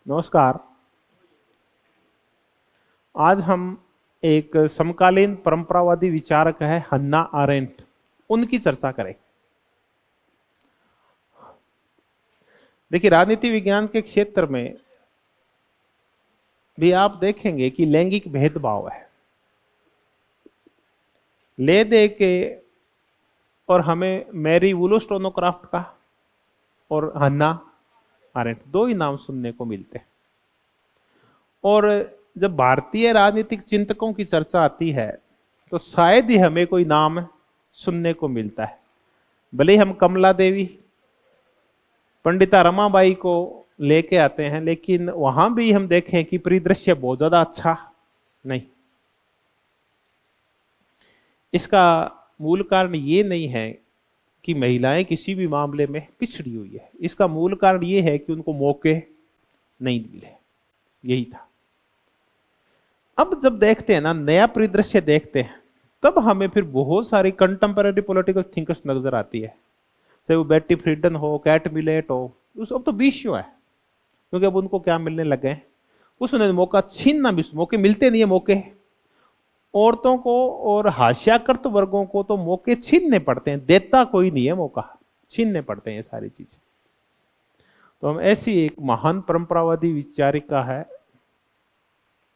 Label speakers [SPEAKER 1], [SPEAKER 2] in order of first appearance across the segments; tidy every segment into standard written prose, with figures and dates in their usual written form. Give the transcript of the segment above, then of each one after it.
[SPEAKER 1] नमस्कार। आज हम एक समकालीन परंपरावादी विचारक है हन्ना आरेंट, उनकी चर्चा करें। देखिए, राजनीति विज्ञान के क्षेत्र में भी आप देखेंगे कि लैंगिक भेदभाव है। ले दे के और हमें मैरी वुलोस्टोनोक्राफ्ट का और हन्ना आरेंट दो ही नाम सुनने को मिलते हैं। और जब भारतीय राजनीतिक चिंतकों की चर्चा आती है तो शायद ही हमें कोई नाम सुनने को मिलता है। भले हम कमला देवी, पंडिता रमाबाई को लेके आते हैं, लेकिन वहां भी हम देखें कि परिदृश्य बहुत ज्यादा अच्छा नहीं। इसका मूल कारण ये नहीं है कि महिलाएं किसी भी मामले में पिछड़ी हुई है। इसका मूल कारण ये है कि उनको मौके नहीं मिले। यही था। अब जब देखते हैं ना, नया परिदृश्य देखते हैं, तब हमें फिर बहुत सारी कंटेम्पररी पॉलिटिकल थिंकर्स नजर आती है। चाहे वो बेटी फ्रीडन हो, कैट मिलेट हो, उस अब तो 20 है, क्योंकि अब उनको क्या मिलने लगे हैं, उसने मौका छीनना भी, मौके मिलते नहीं है। मौके औरतों को और हाशियाकृत वर्गों को तो मौके छीनने पड़ते हैं, देता कोई नहीं है, मौका छीनने पड़ते हैं ये सारी चीजें। तो हम ऐसी एक महान परंपरावादी विचारिका है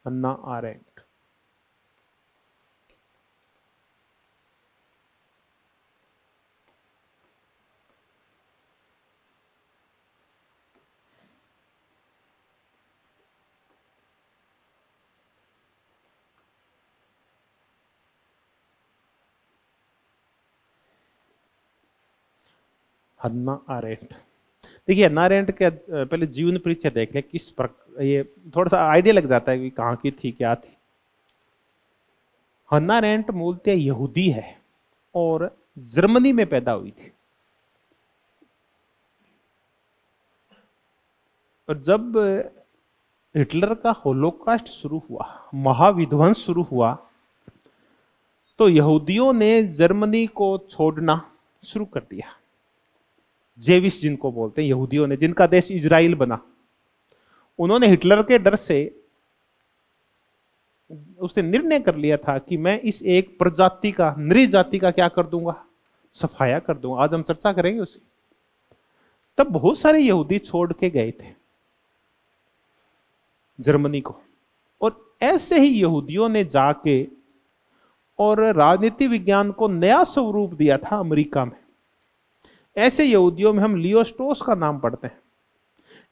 [SPEAKER 1] हन्ना आरेंट। हन्ना आरेंट, देखिए हन्ना आरेंट के पहले जीवन परिचय देख ले, किस प्रकार ये थोड़ा सा आइडिया लग जाता है कि कहाँ की थी, क्या थी। हन्ना आरेंट मूलतः यहूदी है और जर्मनी में पैदा हुई थी। और जब हिटलर का होलोकास्ट शुरू हुआ, महाविध्वंस शुरू हुआ, तो यहूदियों ने जर्मनी को छोड़ना शुरू कर दिया। जेविस जिनको बोलते हैं, यहूदियों ने, जिनका देश इजराइल बना, उन्होंने हिटलर के डर से उसने निर्णय कर लिया था कि मैं इस एक प्रजाति का, नृ जाति का क्या कर दूंगा, सफाया कर दूंगा। आज हम चर्चा करेंगे उसकी। तब बहुत सारे यहूदी छोड़ के गए थे जर्मनी को, और ऐसे ही यहूदियों ने जाके और राजनीति विज्ञान को नया स्वरूप दिया था अमेरिका में। ऐसे यहूदियों में हम लियो स्ट्रॉस का नाम पढ़ते हैं,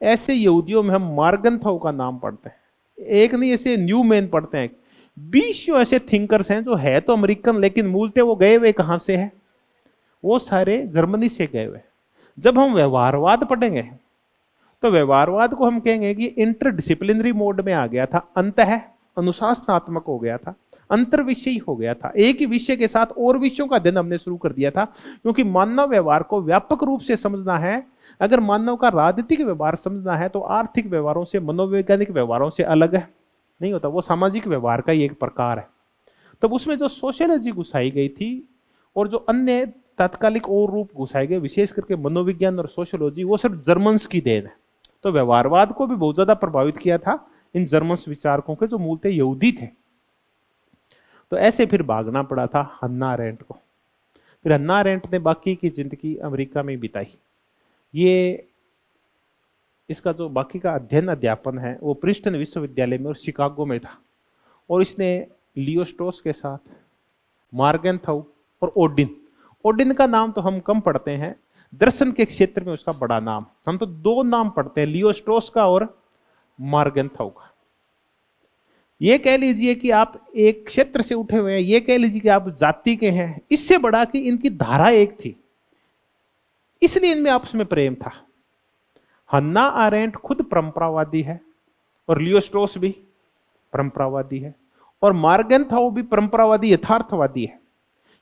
[SPEAKER 1] ऐसे यहूदियों में हम मार्गनथाउ का नाम पढ़ते हैं, एक नहीं ऐसे न्यूमैन पढ़ते हैं। 20 ऐसे थिंकर्स हैं जो है तो अमेरिकन, लेकिन मूलतः वो गए हुए कहां से हैं, वो सारे जर्मनी से गए हुए। जब हम व्यवहारवाद पढ़ेंगे तो व्यवहारवाद को हम कहेंगे कि इंटरडिसिप्लिनरी मोड में आ गया था, अंतः अनुशासनात्मक हो गया था, अंतर विषय हो गया था। एक ही विषय के साथ और विषयों का अध्ययन हमने शुरू कर दिया था, क्योंकि मानव व्यवहार को व्यापक रूप से समझना है। अगर मानव का राजनीतिक व्यवहार समझना है तो आर्थिक व्यवहारों से, मनोवैज्ञानिक व्यवहारों से अलग है नहीं होता, वो सामाजिक व्यवहार का ही एक प्रकार है। तब उसमें जो सोशियोलॉजी घुसाई गई थी और जो अन्य तात्कालिक और रूप घुसाए गए, विशेष करके मनोविज्ञान और सोशियोलॉजी, वो सिर्फ जर्मन्स की देन है। तो व्यवहारवाद को भी बहुत ज्यादा प्रभावित किया था इन जर्मन्स विचारकों के, जो मूलतः यहूदी थे। तो ऐसे फिर भागना पड़ा था हन्ना आरेंट को। फिर हन्ना आरेंट ने बाकी की जिंदगी अमेरिका में बिताई। ये इसका जो बाकी का अध्ययन अध्यापन है वो प्रिंसटन विश्वविद्यालय में और शिकागो में था। और इसने लियो स्ट्रॉस के साथ मार्गनथाउ और ओडिन का नाम तो हम कम पढ़ते हैं, दर्शन के क्षेत्र में उसका बड़ा नाम, हम तो 2 नाम पढ़ते हैं, लियो स्ट्रॉस का और मार्गनथाउ का। ये कह लीजिए कि आप एक क्षेत्र से उठे हुए हैं, ये कह लीजिए कि आप जाति के हैं, इससे बड़ा कि इनकी धारा एक थी, इसलिए इनमें आपस में प्रेम था। हन्ना आरेंट खुद परंपरावादी है और लियो स्ट्रॉस भी परंपरावादी है, और मार्गनथाउ भी परंपरावादी यथार्थवादी है।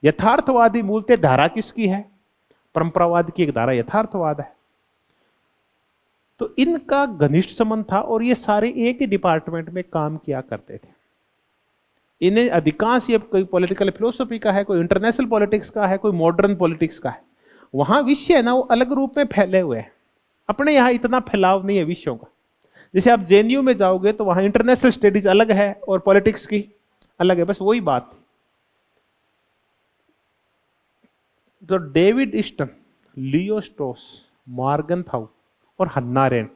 [SPEAKER 1] यथार्थवादी मूलतः धारा किसकी है, परंपरावाद की एक धारा यथार्थवाद है। तो इनका घनिष्ठ संबंध था और ये सारे एक ही डिपार्टमेंट में काम किया करते थे। इन्हें अधिकांश, ये कोई पॉलिटिकल फिलोसफी का है, कोई इंटरनेशनल पॉलिटिक्स का है, कोई मॉडर्न पॉलिटिक्स का है। वहां विषय है ना, वो अलग रूप में फैले हुए हैं, अपने यहां इतना फैलाव नहीं है विषयों का। जैसे आप जेएनयू में जाओगे तो वहां इंटरनेशनल स्टडीज अलग है और पॉलिटिक्स की अलग है, बस वही बात थी। तो David Easton, Leo Strauss, Morgenthau और हन्ना रेंट,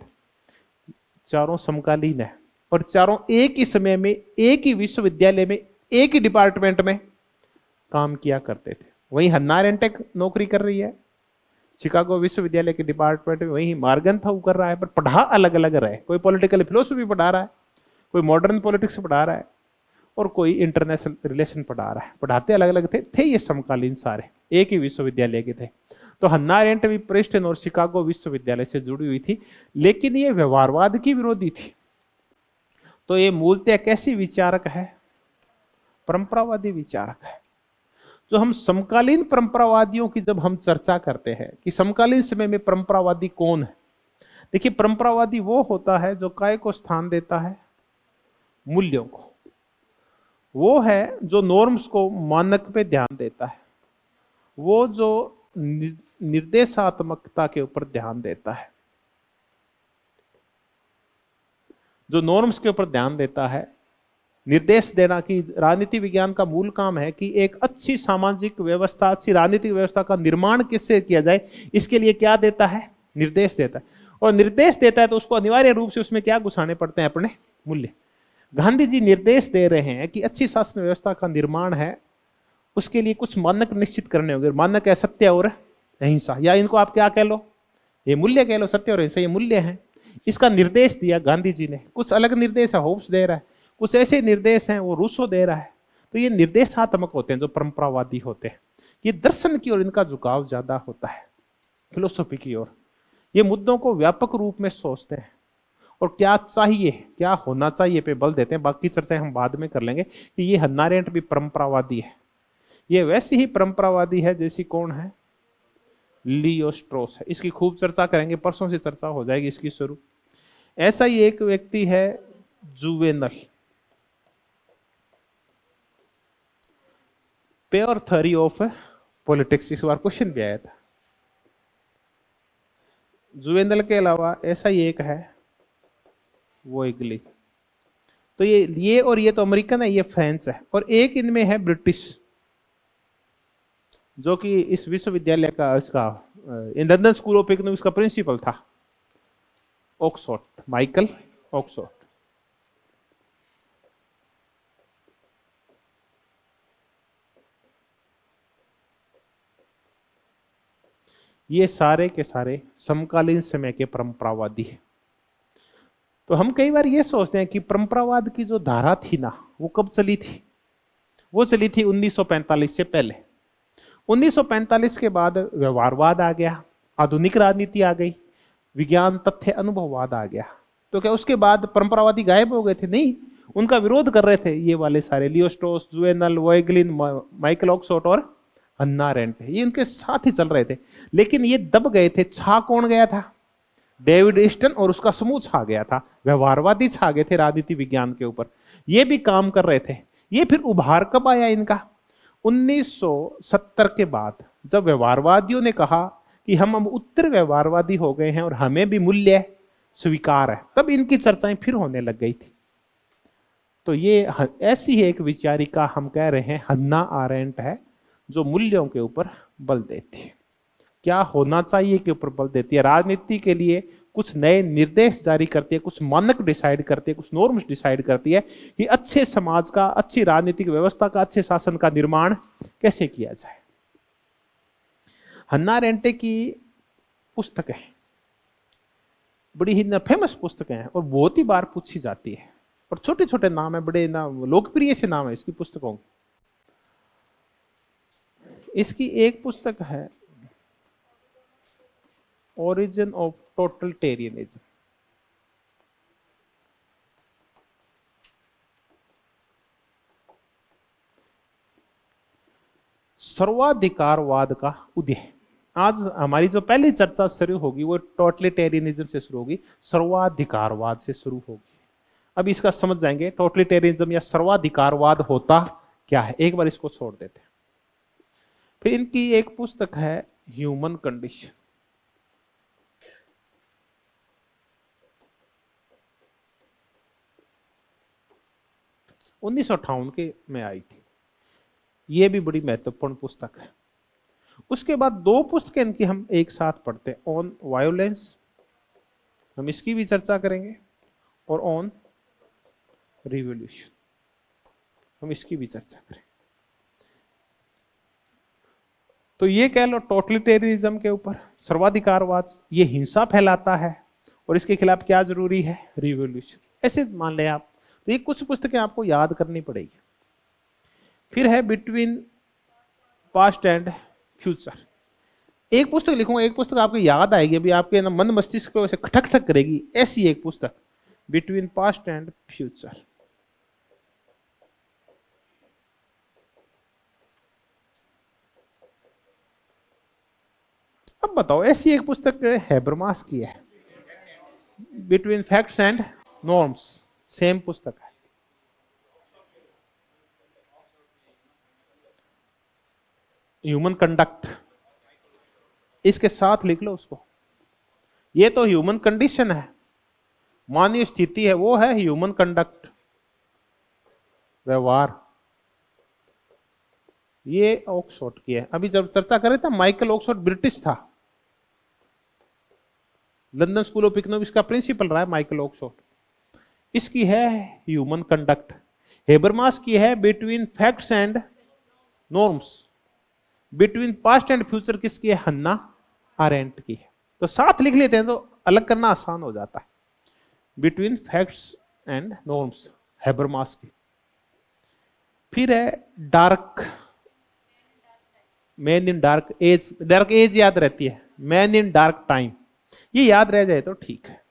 [SPEAKER 1] चारों समकालीन है और चारों एक ही समय में एक ही विश्वविद्यालय में एक ही डिपार्टमेंट में काम किया करते थे। वहीं हन्ना रेंट एक नौकरी कर रही है शिकागो विश्वविद्यालय के डिपार्टमेंट में, वहीं मॉर्गन थाउ कर रहा है, पर पढ़ा अलग अलग रहे। कोई पॉलिटिकल फिलोसफी पढ़ा रहा है, कोई मॉडर्न पॉलिटिक्स पढ़ा रहा है और कोई इंटरनेशनल रिलेशन पढ़ा रहा है। पढ़ाते अलग अलग थे ये समकालीन सारे, एक ही विश्वविद्यालय के थे। तो हन्ना रेंट भी प्रिंसटन और शिकागो विश्वविद्यालय से जुड़ी हुई थी, लेकिन ये व्यवहारवाद की विरोधी थी। तो ये मूलतः कैसी विचारक है? परंपरावादी विचारक है। जो हम समकालीन परंपरावादियों की जब हम चर्चा करते हैं कि समकालीन समय में परंपरावादी कौन है, देखिए परंपरावादी वो होता है जो काय को स्थान देता है? मूल्यों को। वो है जो नॉर्म्स को, मानक पे ध्यान देता है। वो जो निर्देशात्मकता के ऊपर ध्यान देता है, जो नॉर्म्स के ऊपर ध्यान देता है। निर्देश देना कि राजनीति विज्ञान का मूल काम है कि एक अच्छी सामाजिक व्यवस्था, अच्छी राजनीतिक व्यवस्था का निर्माण किससे किया जाए, इसके लिए क्या देता है? निर्देश देता है। और निर्देश देता है तो उसको अनिवार्य रूप से उसमें क्या घुसाने पड़ते हैं? अपने मूल्य। गांधी जी निर्देश दे रहे हैं कि अच्छी शासन व्यवस्था का निर्माण है, उसके लिए कुछ मानक निश्चित करने होंगे। मानक है सत्य और अहिंसा, या इनको आप क्या कह लो, ये मूल्य कह लो। सत्य और अहिंसा ये मूल्य है। इसका निर्देश दिया गांधी जी ने। कुछ अलग निर्देश है, होब्स दे रहा है, कुछ ऐसे निर्देश हैं वो रूसो दे रहा है। तो ये निर्देशात्मक होते हैं जो परंपरावादी होते हैं। ये दर्शन की ओर इनका झुकाव ज्यादा होता है, फिलोसफी की ओर। ये मुद्दों को व्यापक रूप में सोचते हैं और क्या चाहिए, क्या होना चाहिए पे बल देते हैं। बाकी चर्चाएं हम बाद में कर लेंगे कि ये हन्ना अरेंट भी परंपरावादी है। ये वैसी ही परंपरावादी है जैसी कौन है? लियो स्ट्रॉस है। इसकी खूब चर्चा करेंगे, परसों से चर्चा हो जाएगी इसकी शुरू। ऐसा ही एक व्यक्ति है juvenile, pure theory of politics, इस बार क्वेश्चन भी आया था। जुवेनल के अलावा ऐसा ही एक है वोइगली। तो ये और ये तो अमेरिकन है, ये फ्रेंच है। और एक इनमें है ब्रिटिश, जो कि इस विश्वविद्यालय का, इसका लंदन स्कूल ऑफ इकोनॉमिक्स का प्रिंसिपल था, ऑक्सफोर्ड, माइकल ऑक्सफोर्ड। ये सारे के सारे समकालीन समय के परंपरावादी हैं। तो हम कई बार ये सोचते हैं कि परंपरावाद की जो धारा थी ना, वो कब चली थी? वो चली थी 1945 से पहले। 1945 के बाद व्यवहारवाद आ गया, आधुनिक राजनीति आ गई, विज्ञान तथ्य अनुभववाद आ गया। तो क्या उसके बाद परंपरावादी गायब हो गए थे? नहीं, उनका विरोध कर रहे थे ये वाले सारे, Leo Strauss, Jouvenel, Voegelin, Michael Oxford और हन्ना अरेंट, ये उनके साथ ही चल रहे थे। लेकिन ये दब गए थे। छा कौन गया था? डेविड ईस्टन और उसका समूह छा गया था। व्यवहारवादी छा गए थे राजनीति विज्ञान के ऊपर। ये भी काम कर रहे थे। ये फिर उभार कब आया इनका? 1970 के बाद, जब व्यवहारवादियों ने कहा कि हम अब उत्तर व्यवहारवादी हो गए हैं और हमें भी मूल्य स्वीकार है, तब इनकी चर्चाएं फिर होने लग गई थी। तो ये ऐसी ही एक विचारिका हम कह रहे हैं हन्ना अरेंट है, जो मूल्यों के ऊपर बल देती है, क्या होना चाहिए के ऊपर बल देती है, राजनीति के लिए कुछ नए निर्देश जारी करती है, कुछ मानक डिसाइड करती है, कुछ नॉर्म्स डिसाइड करती है कि अच्छे समाज का, अच्छी राजनीतिक व्यवस्था का, अच्छे शासन का निर्माण कैसे किया जाए। हन्ना अरेंट की पुस्तकें बड़ी ही फेमस पुस्तकें हैं और बहुत ही बार पूछी जाती है, और छोटे छोटे नाम है, बड़े ना लोकप्रिय से नाम है इसकी पुस्तकों। इसकी एक पुस्तक है ओरिजिन ऑफ टोटलिटेरियनिज्म। सर्वाधिकारवाद का उदय। आज हमारी जो पहली चर्चा शुरू होगी वो टोटलिटेरियनिज्म से शुरू होगी, सर्वाधिकारवाद से शुरू होगी। अब इसका समझ जाएंगे टोटलिटेरियनिज्म या सर्वाधिकारवाद होता क्या है। एक बार इसको छोड़ देते हैं। फिर इनकी एक पुस्तक है ह्यूमन कंडीशन। 1958 के में आई थी। ये भी बड़ी महत्वपूर्ण पुस्तक है। उसके बाद दो पुस्तकें इनकी हम एक साथ पढ़ते हैं, ऑन वायोलेंस, हम इसकी भी चर्चा करेंगे, और ऑन रिवॉल्यूशन, हम इसकी भी चर्चा करें। तो ये कह लो टोटलिटेरियनिज्म के ऊपर, सर्वाधिकारवाद, ये हिंसा फैलाता है और इसके खिलाफ क्या जरूरी है, रिवॉल्यूशन, ऐसे मान लें आप। तो ये कुछ पुस्तकें आपको याद करनी पड़ेगी। फिर है बिटवीन पास्ट एंड फ्यूचर। एक पुस्तक लिखूंगा, एक पुस्तक आपको याद आएगी, अभी आपके ना मन मस्तिष्क को ऐसे खटक खटक करेगी, ऐसी एक पुस्तक, बिटवीन पास्ट एंड फ्यूचर। अब बताओ, ऐसी एक पुस्तक हैबरमास की है, between facts and norms, same पुस्तक है। ह्यूमन कंडक्ट, इसके साथ लिख लो उसको। ये तो ह्यूमन कंडीशन है, मानवीय स्थिति है, वो है ह्यूमन कंडक्ट, व्यवहार। ये ऑक्सफोर्ड की है। अभी जब चर्चा कर रहे थे, माइकल ऑक्सफोर्ड ब्रिटिश था, लंदन स्कूल ऑफ इकोनॉमिक्स का प्रिंसिपल रहा है माइकल ऑक्सफोर्ड। इसकी है ह्यूमन कंडक्ट। हेबरमास की है between facts and norms. Between past and future किसकी है, हन्ना आरेंट की है। तो साथ लिख लेते हैं तो अलग करना आसान हो जाता है। Between facts and norms, Habermas की। फिर है dark, man in dark age, dark age याद रहती है, मैन इन डार्क टाइम, ये याद रह जाए तो ठीक है।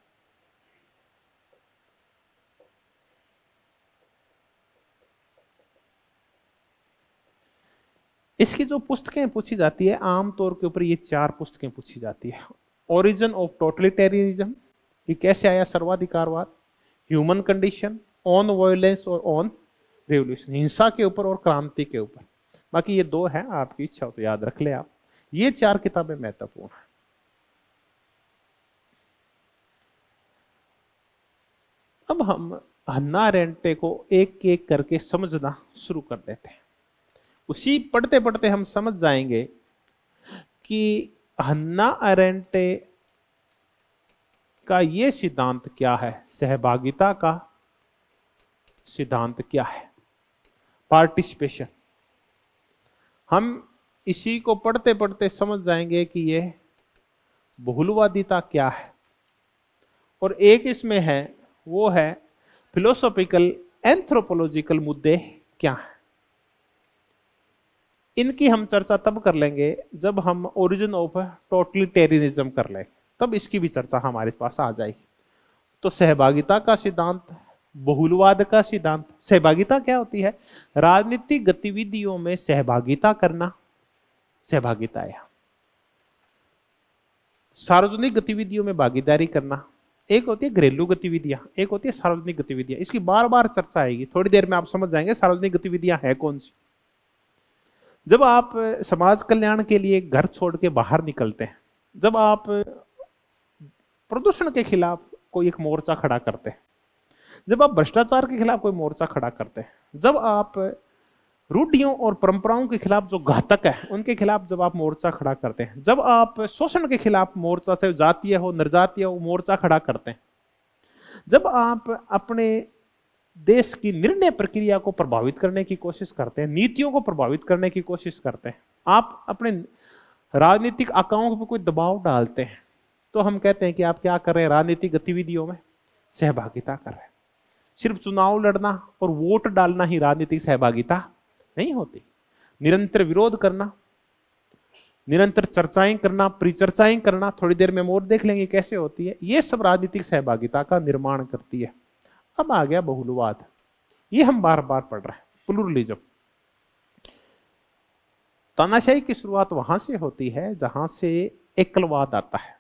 [SPEAKER 1] इसकी जो पुस्तकें पूछी जाती है आमतौर के ऊपर, ये चार पुस्तकें पूछी जाती है। ओरिजिन ऑफ टोटलिटेरियनिज्म, ये कैसे आया सर्वाधिकारवाद, ह्यूमन कंडीशन, ऑन वायलेंस और ऑन रेवोल्यूशन, हिंसा के ऊपर और क्रांति के ऊपर। बाकी ये दो है, आपकी इच्छा हो तो याद रख ले आप। ये चार किताबें महत्वपूर्ण है। अब हम हन्ना अरेंटे को एक एक करके समझना शुरू कर देते हैं। उसी पढ़ते पढ़ते हम समझ जाएंगे कि हन्ना अरेंटे का ये सिद्धांत क्या है, सहभागिता का सिद्धांत क्या है, पार्टिसिपेशन। हम इसी को पढ़ते पढ़ते समझ जाएंगे कि ये बहुलवादिता क्या है। और एक इसमें है, वो है फिलोसॉफिकल एंथ्रोपोलॉजिकल मुद्दे क्या है। इनकी हम चर्चा तब कर लेंगे जब हम ओरिजिन ऑफ टोटलिटेरियनिज्म कर लें, तब इसकी भी चर्चा हमारे पास आ जाएगी। तो सहभागिता का सिद्धांत, बहुलवाद का सिद्धांत। सहभागिता क्या होती है, राजनीतिक गतिविधियों में सहभागिता करना, सहभागिता है सार्वजनिक गतिविधियों में भागीदारी करना। एक होती है घरेलू गतिविधियां, एक होती है सार्वजनिक गतिविधियां। इसकी बार बार चर्चा आएगी, थोड़ी देर में आप समझ जाएंगे सार्वजनिक गतिविधियां है कौन सी। जब आप समाज कल्याण के लिए घर छोड़ के बाहर निकलते हैं, जब आप प्रदूषण के खिलाफ कोई एक मोर्चा खड़ा करते हैं, जब आप भ्रष्टाचार के खिलाफ कोई मोर्चा खड़ा करते हैं, जब आप रूढ़ियों और परंपराओं के खिलाफ जो घातक है उनके खिलाफ जब आप मोर्चा खड़ा करते हैं, जब आप शोषण के खिलाफ मोर्चा, चाहे जातीय हो निर्जातीय हो, मोर्चा खड़ा करते हैं, जब आप अपने देश की निर्णय प्रक्रिया को प्रभावित करने की कोशिश करते हैं, नीतियों को प्रभावित करने की कोशिश करते हैं, आप अपने राजनीतिक आकाओं पर कोई दबाव डालते हैं, तो हम कहते हैं कि आप क्या कर रहे हैं, राजनीतिक गतिविधियों में सहभागिता कर रहे हैं। सिर्फ चुनाव लड़ना और वोट डालना ही राजनीतिक सहभागिता नहीं होती। निरंतर विरोध करना, निरंतर चर्चाएं करना, परिचर्चाएं करना, थोड़ी देर में हम और देख लेंगे कैसे होती है, ये सब राजनीतिक सहभागिता का निर्माण करती है। अब आ गया बहुलवाद, ये हम बार बार पढ़ रहे हैं, प्लुरलिज्म। तानाशाही की शुरुआत वहां से होती है जहां से एकलवाद आता है,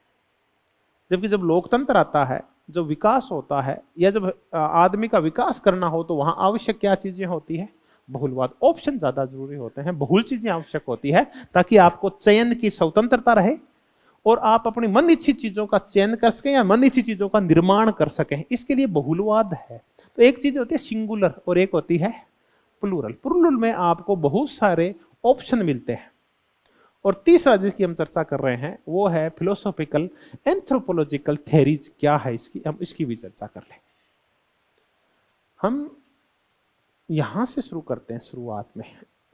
[SPEAKER 1] जबकि जब लोकतंत्र आता है, जब विकास होता है, या जब आदमी का विकास करना हो, तो वहां आवश्यक क्या चीजें होती है, बहुलवाद। ऑप्शन ज्यादा जरूरी होते हैं, बहुल चीजें आवश्यक होती है ताकि आपको चयन की स्वतंत्रता रहे और आप अपनी मन इच्छित चीजों का चयन कर सकें या मन इच्छित चीजों का निर्माण कर सकें, इसके लिए बहुलवाद है। तो एक चीज होती है सिंगुलर और एक होती है प्लूरल। प्लूरल में आपको बहुत सारे ऑप्शन मिलते हैं। और तीसरा जिसकी हम चर्चा कर रहे हैं वो है फिलोसॉफिकल एंथ्रोपोलॉजिकल थ्योरीज क्या है इसकी, हम इसकी भी चर्चा कर लें। हम यहां से शुरू करते हैं शुरुआत में,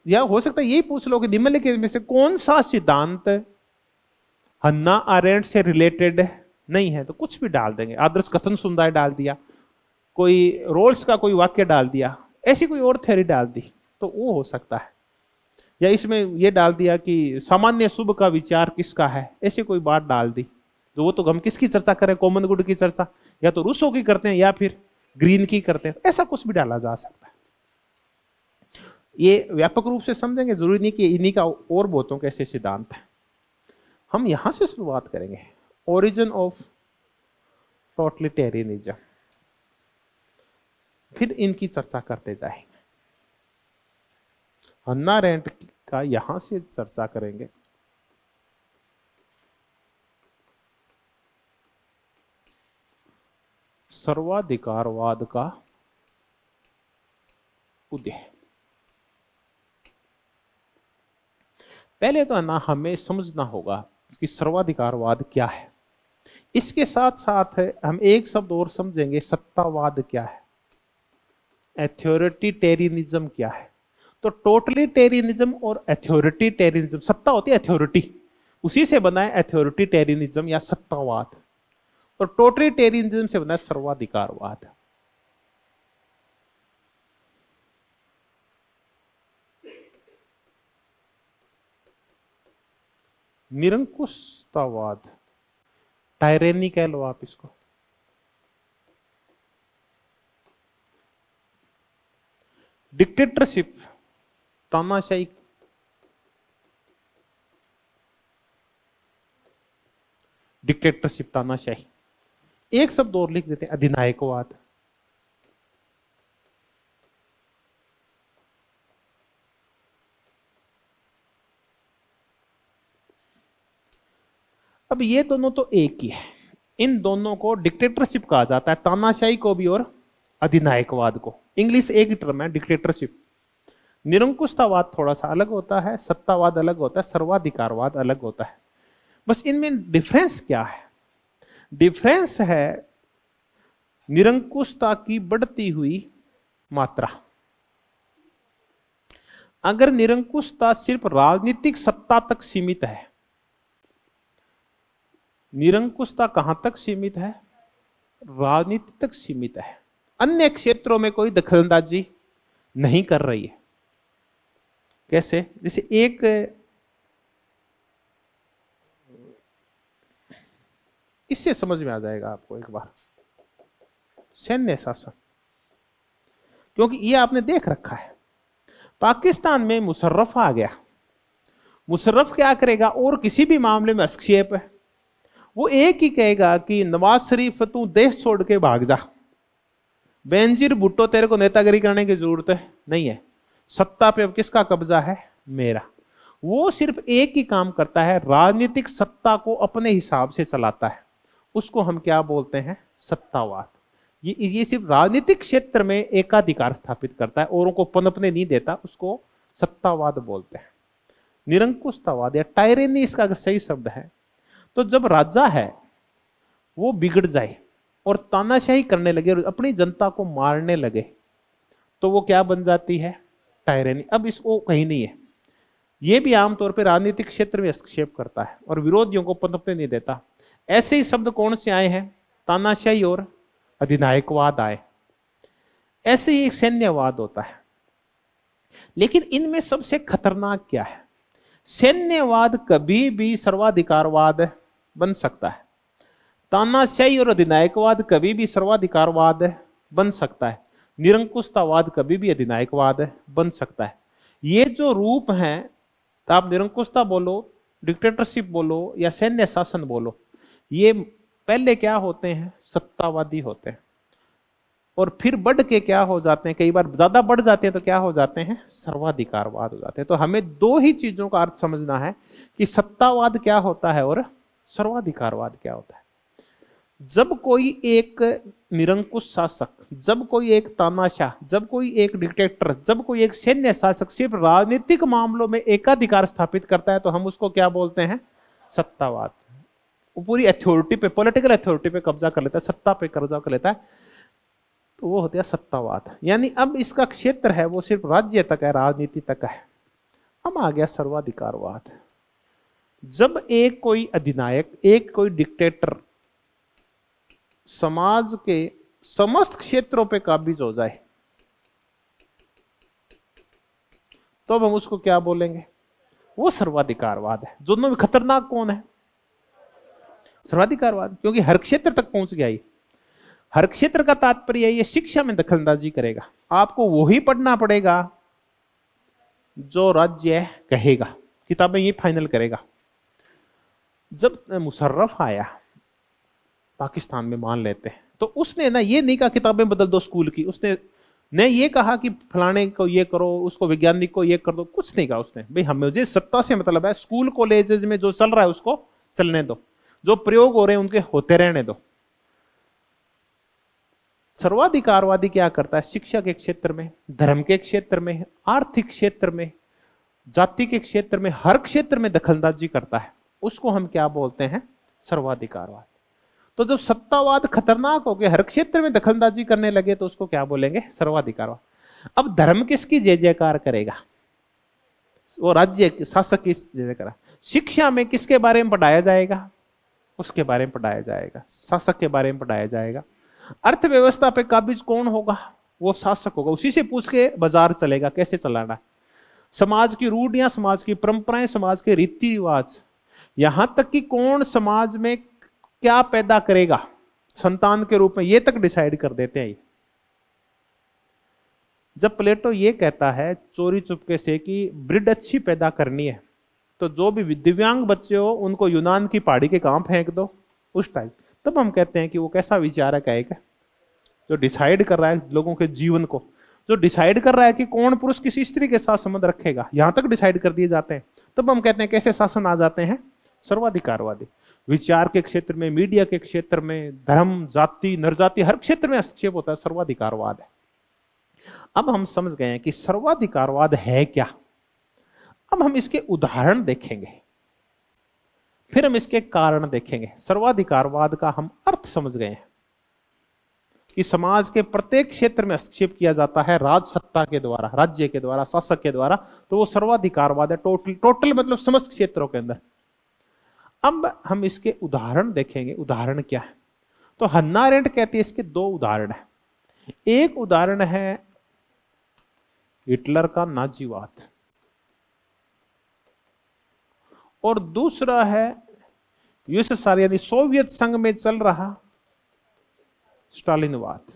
[SPEAKER 1] या हो सकता है यही पूछ लो कि निम्नलिखित में से कौन सा सिद्धांत हन्ना अरेंट से रिलेटेड नहीं है, तो कुछ भी डाल देंगे। आदर्श कथन समुदाय डाल दिया, कोई रोल्स का कोई वाक्य डाल दिया, ऐसी कोई और थ्योरी डाल दी तो वो हो सकता है। या इसमें ये डाल दिया कि सामान्य शुभ का विचार किसका है, ऐसी कोई बात डाल दी। तो वो तो हम किसकी चर्चा करें, कॉमन गुड की चर्चा या तो रूसो की करते हैं या फिर ग्रीन की करते हैं, ऐसा कुछ भी डाला जा सकता है। ये व्यापक रूप से समझेंगे, जरूरी नहीं कि इन्हीं का और बहुतों के ऐसे सिद्धांत है। हम यहां से शुरुआत करेंगे, ओरिजिन ऑफ टोटलिटेरियनिज्म, फिर इनकी चर्चा करते जाएंगे। हन्ना अरेंट का यहां से चर्चा करेंगे, सर्वाधिकारवाद का उदय। पहले तो है ना हमें समझना होगा कि सर्वाधिकारवाद क्या है। इसके साथ साथ हम एक शब्द और समझेंगे, सत्तावाद क्या है, अथॉरिटेरियनिज्म क्या है। तो टोटलिटेरियनिज्म और अथॉरिटेरियनिज्म, सत्ता होती है अथॉरिटी, उसी से बना है अथॉरिटेरियनिज्म या सत्तावाद, और टोटलिटेरियनिज्म से बना है सर्वाधिकारवाद। निरंकुशतावाद, टायरेनी कह लो आप इसको, डिक्टेटरशिप, तानाशाही, डिक्टेटरशिप तानाशाही। एक शब्द और लिख देते हैं, अधिनायकवाद। अब ये दोनों तो एक ही है, इन दोनों को डिक्टेटरशिप कहा जाता है, तानाशाही को भी और अधिनायकवाद को। इंग्लिश एक ही टर्म है, डिक्टेटरशिप। निरंकुशतावाद थोड़ा सा अलग होता है, सत्तावाद अलग होता है, सर्वाधिकारवाद अलग होता है। बस इनमें डिफरेंस क्या है? डिफरेंस है निरंकुशता की बढ़ती हुई मात्रा। अगर निरंकुशता सिर्फ राजनीतिक सत्ता तक सीमित है, निरंकुशता कहां तक सीमित है? राजनीति तक सीमित है, अन्य क्षेत्रों में कोई दखलंदाजी नहीं कर रही है। कैसे? जैसे एक इससे समझ में आ जाएगा आपको एक बार, सैन्य शासन, क्योंकि ये आपने देख रखा है। पाकिस्तान में मुशर्रफ आ गया, मुशर्रफ क्या करेगा? और किसी भी मामले में हस्तक्षेप है, वो एक ही कहेगा कि नवाज शरीफ तू देश छोड़ के भाग जा, बेनजीर भुट्टो तेरे को नेतागिरी करने की जरूरत है नहीं है, सत्ता पे अब किसका कब्जा है? मेरा। वो सिर्फ एक ही काम करता है, राजनीतिक सत्ता को अपने हिसाब से चलाता है, उसको हम क्या बोलते हैं? सत्तावाद। ये सिर्फ राजनीतिक क्षेत्र में एकाधिकार स्थापित करता है, औरों को पनपने नहीं देता, उसको सत्तावाद बोलते हैं। निरंकुशतावाद या टायरेनी इसका अगर सही शब्द है, तो जब राजा है वो बिगड़ जाए और तानाशाही करने लगे और अपनी जनता को मारने लगे, तो वो क्या बन जाती है? टायरेनी। अब इसको कहीं नहीं है, ये भी आमतौर पर राजनीतिक क्षेत्र में हस्तक्षेप करता है और विरोधियों को पनपने नहीं देता। ऐसे ही शब्द कौन से आए हैं? तानाशाही और अधिनायकवाद आए। ऐसे ही एक सैन्यवाद होता है। लेकिन इनमें सबसे खतरनाक क्या है? सैन्यवाद कभी भी सर्वाधिकारवाद बन सकता है, तानाशाही और अधिनायकवाद कभी भी सर्वाधिकारवाद बन सकता है, निरंकुशतावाद कभी भी अधिनायकवाद बन सकता है। ये जो रूप हैं, तो आप निरंकुशता बोलो, डिक्टेटरशिप बोलो या सैन्य शासन बोलो, ये पहले क्या होते हैं? सत्तावादी होते हैं, और फिर बढ़ के क्या हो जाते हैं? कई बार ज्यादा बढ़ जाते हैं तो क्या हो जाते हैं? सर्वाधिकारवाद हो जाते हैं। तो हमें दो ही चीजों का अर्थ समझना है कि सत्तावाद क्या होता है और सर्वाधिकारवाद क्या होता है? जब कोई एक निरंकुश शासक, जब कोई एक तानाशाह, जब कोई एक डिक्टेटर, जब कोई एक सैन्य शासक सिर्फ राजनीतिक मामलों में एकाधिकार स्थापित करता है तो हम उसको क्या बोलते हैं? सत्तावाद। वो पूरी अथॉरिटी पे, पॉलिटिकल अथॉरिटी पे कब्जा कर लेता है, सत्ता पे कब्जा कर लेता है, तो वो होता है सत्तावाद। यानी अब इसका क्षेत्र है वो सिर्फ राज्य तक है, राजनीति तक है। अब आ गया सर्वाधिकारवाद। जब एक कोई अधिनायक, एक कोई डिक्टेटर समाज के समस्त क्षेत्रों पे काबिज हो जाए तो अब हम उसको क्या बोलेंगे? वो सर्वाधिकारवाद है। दोनों में खतरनाक कौन है? सर्वाधिकारवाद, क्योंकि हर क्षेत्र तक पहुंच गया। ये हर क्षेत्र का तात्पर्य ये शिक्षा में दखलंदाजी करेगा। आपको वही पढ़ना पड़ेगा जो राज्य कहेगा, किताबें ये फाइनल करेगा। जब मुशर्रफ आया पाकिस्तान में, मान लेते हैं, तो उसने ना ये नहीं कहा किताबें बदल दो स्कूल की, उसने ने ये कहा कि फलाने को ये करो, उसको वैज्ञानिक को ये कर दो, कुछ नहीं कहा उसने। भाई हमें मुझे सत्ता से मतलब है, स्कूल कॉलेजेस में जो चल रहा है उसको चलने दो, जो प्रयोग हो रहे हैं उनके होते रहने दो। सर्वाधिकारवादी क्या करता है? शिक्षा के क्षेत्र में, धर्म के क्षेत्र में, आर्थिक क्षेत्र में, जाति के क्षेत्र में, हर क्षेत्र में दखलंदाजी करता है। उसको हम क्या बोलते हैं? सर्वाधिकारवाद। तो जब सत्तावाद खतरनाक हो गया, हर क्षेत्र में दखलंदाजी करने लगे, तो उसको क्या बोलेंगे? सर्वाधिकारवाद। अब धर्म किसकी जय जयकार करेगा? वो राज्य शासक की जय जयकार। शिक्षा में किसके बारे में पढ़ाया जाएगा? उसके बारे में पढ़ाया जाएगा, शासक के बारे में पढ़ाया जाएगा। अर्थव्यवस्था पे काबिज कौन होगा? वो शासक होगा। उसी से पूछ के बाजार चलेगा, कैसे चलाना। समाज की रूढ़ियां, समाज की परंपराएं, समाज के रीति रिवाज, यहां तक कि कौन समाज में क्या पैदा करेगा संतान के रूप में, ये तक डिसाइड कर देते हैं। जब प्लेटो ये कहता है चोरी चुपके से कि ब्रिड अच्छी पैदा करनी है, तो जो भी दिव्यांग बच्चे हो उनको यूनान की पहाड़ी के काम फेंक दो, उस टाइप। तब हम कहते हैं कि वो कैसा विचारक है, जो डिसाइड कर रहा है लोगों के जीवन को, जो डिसाइड कर रहा है कि कौन पुरुष किसी स्त्री के साथ संबंध रखेगा, यहां तक डिसाइड कर दिए जाते हैं। तब हम कहते हैं कैसे शासन आ जाते हैं? सर्वाधिकारवादी। विचार के क्षेत्र में, मीडिया के क्षेत्र में, धर्म, जाति, नरजाति, हर क्षेत्र में हस्तक्षेप होता है, सर्वाधिकारवाद है। अब हम समझ गए हैं कि सर्वाधिकारवाद है क्या। अब हम इसके उदाहरण देखेंगे, फिर हम इसके कारण देखेंगे। सर्वाधिकारवाद का हम अर्थ समझ गए हैं कि समाज के प्रत्येक क्षेत्र में हस्तक्षेप किया जाता है राज सत्ता के द्वारा, राज्य के द्वारा, शासक के द्वारा, तो वो सर्वाधिकारवाद है। टोटल मतलब समस्त क्षेत्रों के अंदर। अब हम इसके उदाहरण देखेंगे। उदाहरण क्या है? तो हन्ना अरेंट कहती है इसके दो उदाहरण है। एक उदाहरण है हिटलर का नाजीवाद, और दूसरा है यूएसएसआर यानी सोवियत संघ में चल रहा स्टालिनवाद।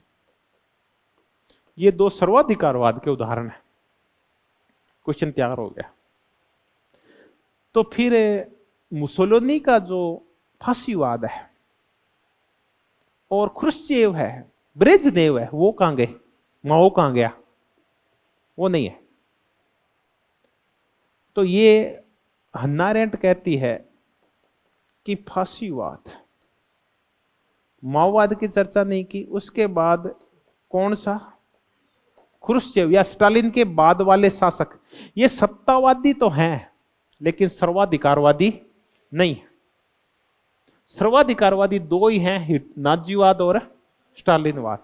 [SPEAKER 1] ये दो सर्वाधिकारवाद के उदाहरण है। क्वेश्चन तैयार हो गया। तो फिर मुसोलिनी का जो फांसीवाद है और ख्रुश्चेव है, ब्रेजनेव है, वो कहां गए? माओ कहां गया? वो नहीं है। तो ये हन्ना अरेंट कहती है कि फांसीवाद, माओवाद की चर्चा नहीं की। उसके बाद कौन सा? ख्रुश्चेव या स्टालिन के बाद वाले शासक, ये सत्तावादी तो हैं लेकिन सर्वाधिकारवादी नहीं। सर्वाधिकारवादी दो ही हैं, नाजीवाद और स्टालिनवाद।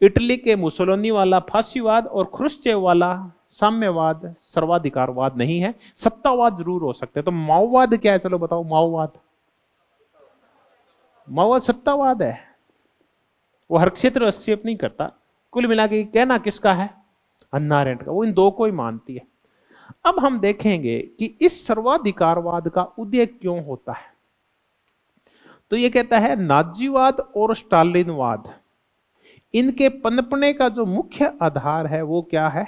[SPEAKER 1] इटली के मुसोलिनी वाला फांसीवाद और ख्रुश्चेव वाला साम्यवाद सर्वाधिकारवाद नहीं है। सत्तावाद जरूर हो सकते हैं। तो माओवाद क्या है? चलो बताओ। माओवाद सत्तावाद है। वो हर क्षेत्र हस्तक्षेप नहीं करता। कुल मिला के कहना किसका है? हन्ना अरेंट का। वो इन दो को ही मानती है। अब हम देखेंगे कि इस सर्वाधिकारवाद का उदय क्यों होता है। तो ये कहता है नाजीवाद और स्टालिनवाद, इनके पनपने का जो मुख्य आधार है वो क्या है?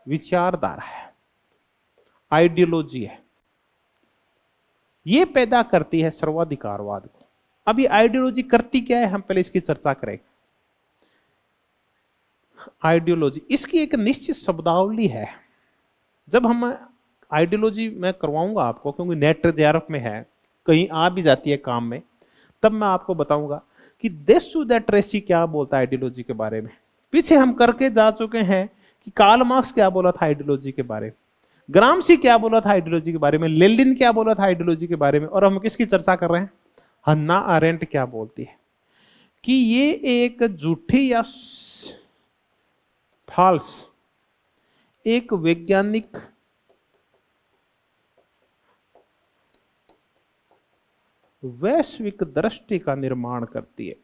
[SPEAKER 1] विचारधारा है, आइडियोलॉजी है। ये पैदा करती है सर्वाधिकारवाद को। अब ये आइडियोलॉजी करती क्या है, हम पहले इसकी चर्चा करेंगे। आइडियोलॉजी, इसकी एक निश्चित शब्दावली है। जब हम आइडियोलॉजी मैं करवाऊंगा आपको, क्योंकि नेट जेआरएफ में है, कहीं आ भी जाती है काम में, तब मैं आपको बताऊंगा कि देशुदैत ट्रेसी क्या बोलता है आइडियोलॉजी के बारे में। पीछे हम करके जा चुके हैं कि कार्ल मार्क्स क्या बोला था आइडियोलॉजी के बारे में, ग्रामसी क्या बोला था आइडियोलॉजी के बारे में, लेनिन क्या बोला था आइडियोलॉजी के बारे में, और हम किसकी चर्चा कर रहे हैं, हन्ना अरेंट क्या बोलती है कि ये एक झूठी या फॉल्स एक वैज्ञानिक वैश्विक दृष्टि का निर्माण करती है।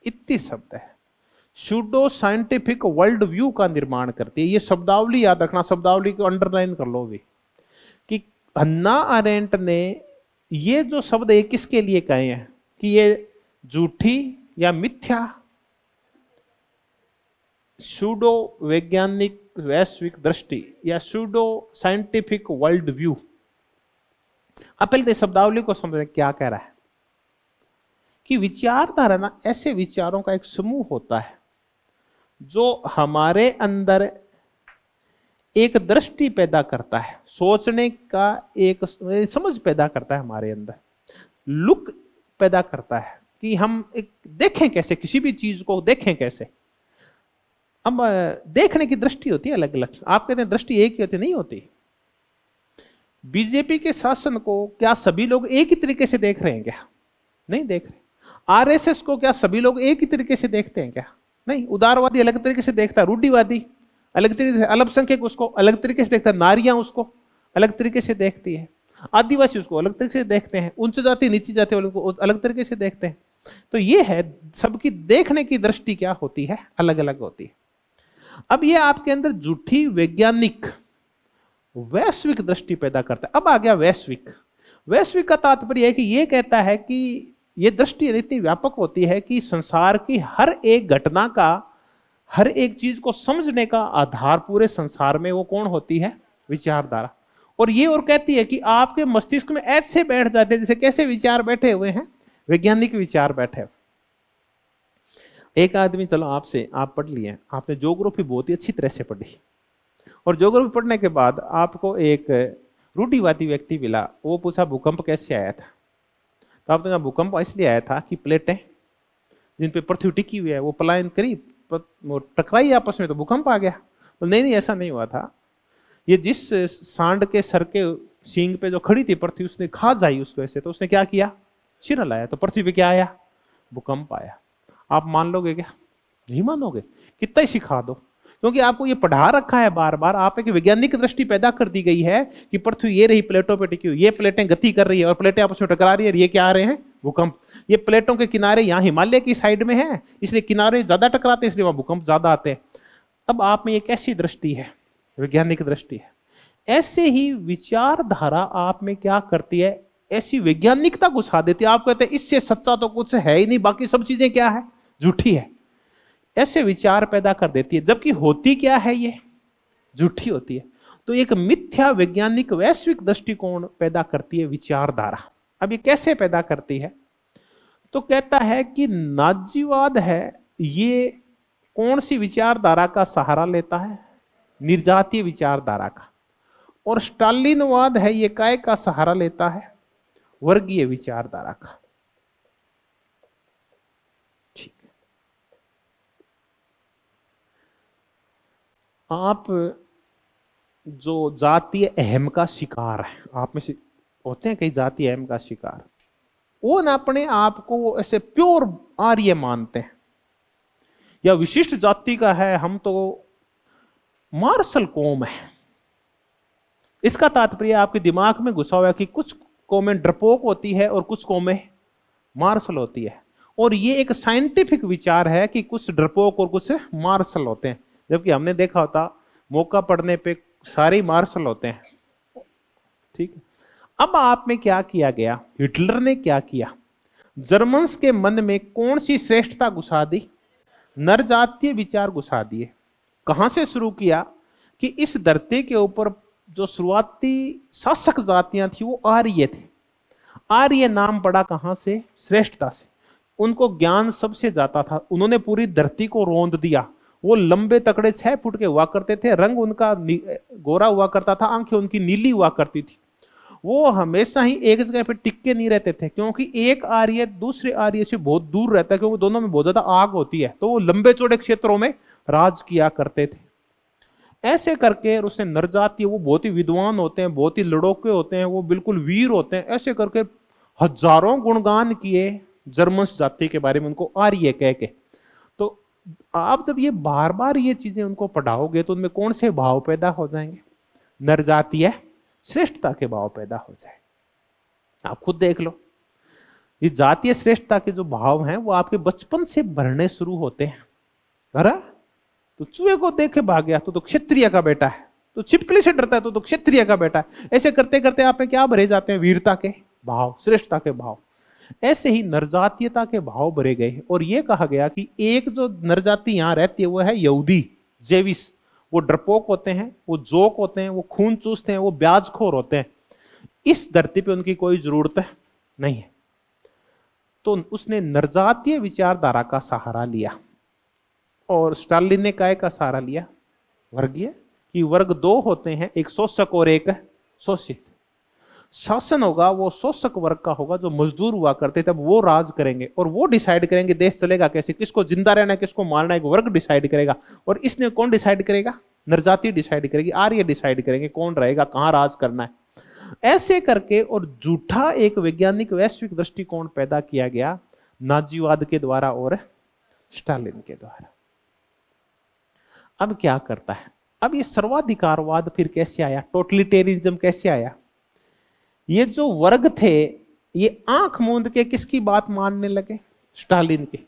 [SPEAKER 1] इतनी शब्द है, सूडो साइंटिफिक वर्ल्ड व्यू का निर्माण करती है। ये शब्दावली याद रखना, शब्दावली को अंडरलाइन कर लो भी, कि हन्ना अरेंट ने ये जो शब्द है किसके लिए कहे हैं कि ये झूठी या मिथ्या सूडो वैज्ञानिक वैश्विक दृष्टि या सूडो साइंटिफिक वर्ल्ड व्यू। अब पहले तो शब्दावली को समझें क्या कह रहा है कि विचारधारा ना ऐसे विचारों का एक समूह होता है जो हमारे अंदर एक दृष्टि पैदा करता है, सोचने का एक समझ पैदा करता है, हमारे अंदर लुक पैदा करता है कि हम एक देखें कैसे, किसी भी चीज को देखें कैसे। अब देखने की दृष्टि होती है अलग अलग, आप कहते हैं दृष्टि एक ही होती, नहीं होती। बीजेपी के शासन को क्या सभी लोग एक ही तरीके से देख रहे हैं क्या? नहीं देख रहे। आरएसएस को क्या सभी लोग एक ही तरीके से देखते हैं क्या? नहीं। उदारवादी अलग तरीके से देखता है, रूढ़िवादी अलग तरीके से, अल्पसंख्यक उसको अलग तरीके से देखता है, नारियां उसको अलग तरीके से देखती है, आदिवासी उसको अलग तरीके से देखते हैं, उच्च जाति नीची जाति वालों को अलग तरीके से देखते हैं। तो ये है सबकी देखने की दृष्टि क्या होती है, अलग अलग होती है। अब ये आपके अंदर झूठी वैज्ञानिक वैश्विक दृष्टि पैदा करता है। अब आ गया वैश्विक। वैश्विक का तात्पर्य है कि ये कहता है कि ये दृष्टि इतनी व्यापक होती है कि संसार की हर एक घटना का, हर एक चीज को समझने का आधार पूरे संसार में वो कौन होती है? विचारधारा। और ये और कहती है कि आपके मस्तिष्क में ऐसे बैठ जाते हैं जैसे कैसे विचार बैठे हुए हैं, वैज्ञानिक विचार बैठे हुए। एक आदमी, चलो आपसे आप पढ़ लिए, आपने ज्योग्राफी बहुत ही अच्छी तरह से पढ़ी, और ज्योग्राफी पढ़ने के बाद आपको एक रूढ़िवादी व्यक्ति मिला, वो पूछा भूकंप कैसे आया था? तो आपने कहा भूकंप इसलिए आया था कि प्लेटें जिन पे पृथ्वी टिकी हुई है वो पलायन करी, वो टकराई आपस में, तो भूकंप आ गया। तो नहीं ऐसा नहीं हुआ था, ये जिस सांड के सर के सींग पे जो खड़ी थी पृथ्वी, उसने खा जाई उसको ऐसे, तो उसने क्या किया? चिरल आया, तो पृथ्वी पे क्या आया? भूकंप आया। आप मान लोगे क्या? नहीं मानोगे, कितना ही सिखा दो, क्योंकि आपको ये पढ़ा रखा है बार बार। आप एक वैज्ञानिक दृष्टि पैदा कर दी गई है कि पृथ्वी ये रही प्लेटों पे टिकी हुई, ये प्लेटें गति कर रही है और प्लेटें आपस में टकरा रही है, ये क्या आ रहे हैं? भूकंप। ये प्लेटों के किनारे यहाँ हिमालय की साइड में है, इसलिए किनारे ज्यादा टकराते हैं, इसलिए वहां भूकंप ज्यादा आते हैं। अब आप में ये कैसी दृष्टि है? वैज्ञानिक दृष्टि है। ऐसे ही विचारधारा आप में क्या करती है? ऐसी वैज्ञानिकता घुसा देती है। आप कहते हैं इससे सच्चा तो कुछ है ही नहीं, बाकी सब चीजें क्या है? झूठी है। ऐसे विचार पैदा कर देती है, जबकि होती क्या है? ये झूठी होती है। तो एक मिथ्या वैज्ञानिक वैश्विक दृष्टिकोण पैदा करती है विचारधारा। अब ये कैसे पैदा करती है? तो कहता है कि नाजीवाद है, ये कौन सी विचारधारा का सहारा लेता है? निर्जातीय विचारधारा का। और स्टालिनवाद है, ये काय का सहारा लेता है? वर्गीय विचारधारा का। ठीक है। आप जो जातीय अहम का शिकार है, आप में से होते हैं कई जातीय अहम का शिकार, वो ना अपने आप को ऐसे प्योर आर्य मानते हैं या विशिष्ट जाति का है, हम तो मार्शल कौम है। इसका तात्पर्य आपके दिमाग में घुसा हुआ है कि कुछ कौमें डरपोक होती है और कुछ कौमें मार्शल होती है, और ये एक साइंटिफिक विचार है कि कुछ डरपोक और कुछ मार्शल होते हैं, जबकि हमने देखा होता मौका पड़ने पे सारे मार्शल होते हैं। ठीक है। अब आप में क्या किया गया? हिटलर ने क्या किया? जर्मन्स के मन में कौन सी श्रेष्ठता घुसा दी? नरजातीय विचार घुसा दिए। कहां से शुरू किया? कि इस धरती के ऊपर जो शुरुआती शासक जातियां थी वो आर्य थे। आर्य नाम पड़ा कहां से? श्रेष्ठता से। उनको ज्ञान सबसे जाता था, उन्होंने पूरी धरती को रोंद दिया। वो लंबे तकड़े 6 फुट के हुआ करते थे, रंग उनका गोरा हुआ करता था, आंखें उनकी नीली हुआ करती थी। वो हमेशा ही एक जगह पे टिक के नहीं रहते थे, क्योंकि एक आर्य दूसरे आर्य से बहुत दूर रहता है, क्योंकि दोनों में बहुत ज्यादा आग होती है, तो वो लंबे चौड़े क्षेत्रों में राज किया करते थे। ऐसे करके और उसने नरजातीय, वो बहुत ही विद्वान होते हैं, बहुत ही लड़ोके होते हैं, वो बिल्कुल वीर होते हैं, ऐसे करके हजारों गुणगान किए जर्मन्स जाति के बारे में, उनको आर्य कह के। तो आप जब ये बार बार ये चीजें उनको पढ़ाओगे तो उनमें कौन से भाव पैदा हो जाएंगे? नरजातीय श्रेष्ठता के भाव पैदा हो जाए। आप खुद देख लो, ये जातीय श्रेष्ठता के जो भाव हैं वो आपके बचपन से भरने शुरू होते हैं। भरा तो चूहे को देखे भाग गया तो क्षत्रिय का बेटा है, तो छिपकली से डरता है तो क्षत्रिय का बेटा है। ऐसे करते करते आप में क्या भरे जाते हैं? वीरता के भाव, श्रेष्ठता के भाव। ऐसे ही नरजातीयता के भाव भरे गए, और यह कहा गया कि एक जो नरजाति यहां रहती है वो है यहूदी, जेविस। वो डरपोक होते हैं, वो जोक होते हैं, वो खून चूसते हैं, वो ब्याजखोर होते हैं। इस धरती पे उनकी कोई जरूरत नहीं है। तो उसने नरजातीय विचारधारा का सहारा लिया, और स्टालिन ने काय का सहारा लिया? वर्गीय, कि वर्ग दो होते हैं, एक शोषक और एक शोषित। शासन होगा वो शोषक वर्ग का होगा, जो मजदूर हुआ करते तब वो राज करेंगे, और वो डिसाइड करेंगे देश चलेगा कैसे, किसको जिंदा रहना है, किसको मारना है, वर्ग डिसाइड करेगा। और इसने कौन डिसाइड करेगा? नरजाति डिसाइड करेगी, आर्य डिसाइड करेंगे कौन रहेगा, कहां राज करना है। ऐसे करके और झूठा एक वैज्ञानिक वैश्विक दृष्टिकोण पैदा किया गया नाजीवाद के द्वारा और स्टालिन के द्वारा। अब क्या करता है? अब ये सर्वाधिकारवाद फिर कैसे आया? टोटलिटेरिज्म कैसे आया? ये जो वर्ग थे ये आंख मूंद के किसकी बात मानने लगे? स्टालिन की।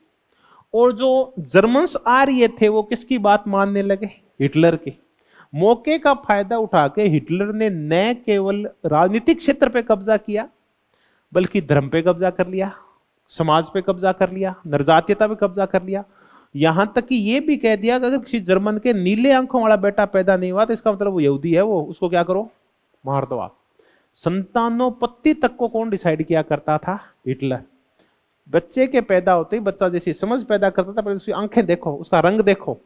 [SPEAKER 1] और जो जर्मन्स आर्य थे वो किसकी बात मानने लगे? हिटलर की। मौके का फायदा उठा के हिटलर ने न केवल राजनीतिक क्षेत्र पे कब्जा किया, बल्कि धर्म पे कब्जा कर लिया, समाज पे कब्जा कर लिया, नरजातीयता पे कब्जा कर लिया। यहां तक कि यह भी कह दिया कि अगर किसी जर्मन के नीले आंखों वाला बेटा पैदा नहीं हुआ तो इसका मतलब वो यहूदी है, वो उसको क्या करो? मार दो आप। संतानोपत्ति तक को कौन डिसाइड किया करता था? हिटलर। बच्चे के पैदा होते ही बच्चा जैसी समझ पैदा करता था, पहले उसकी आंखें देखो, उसका रंग देखो।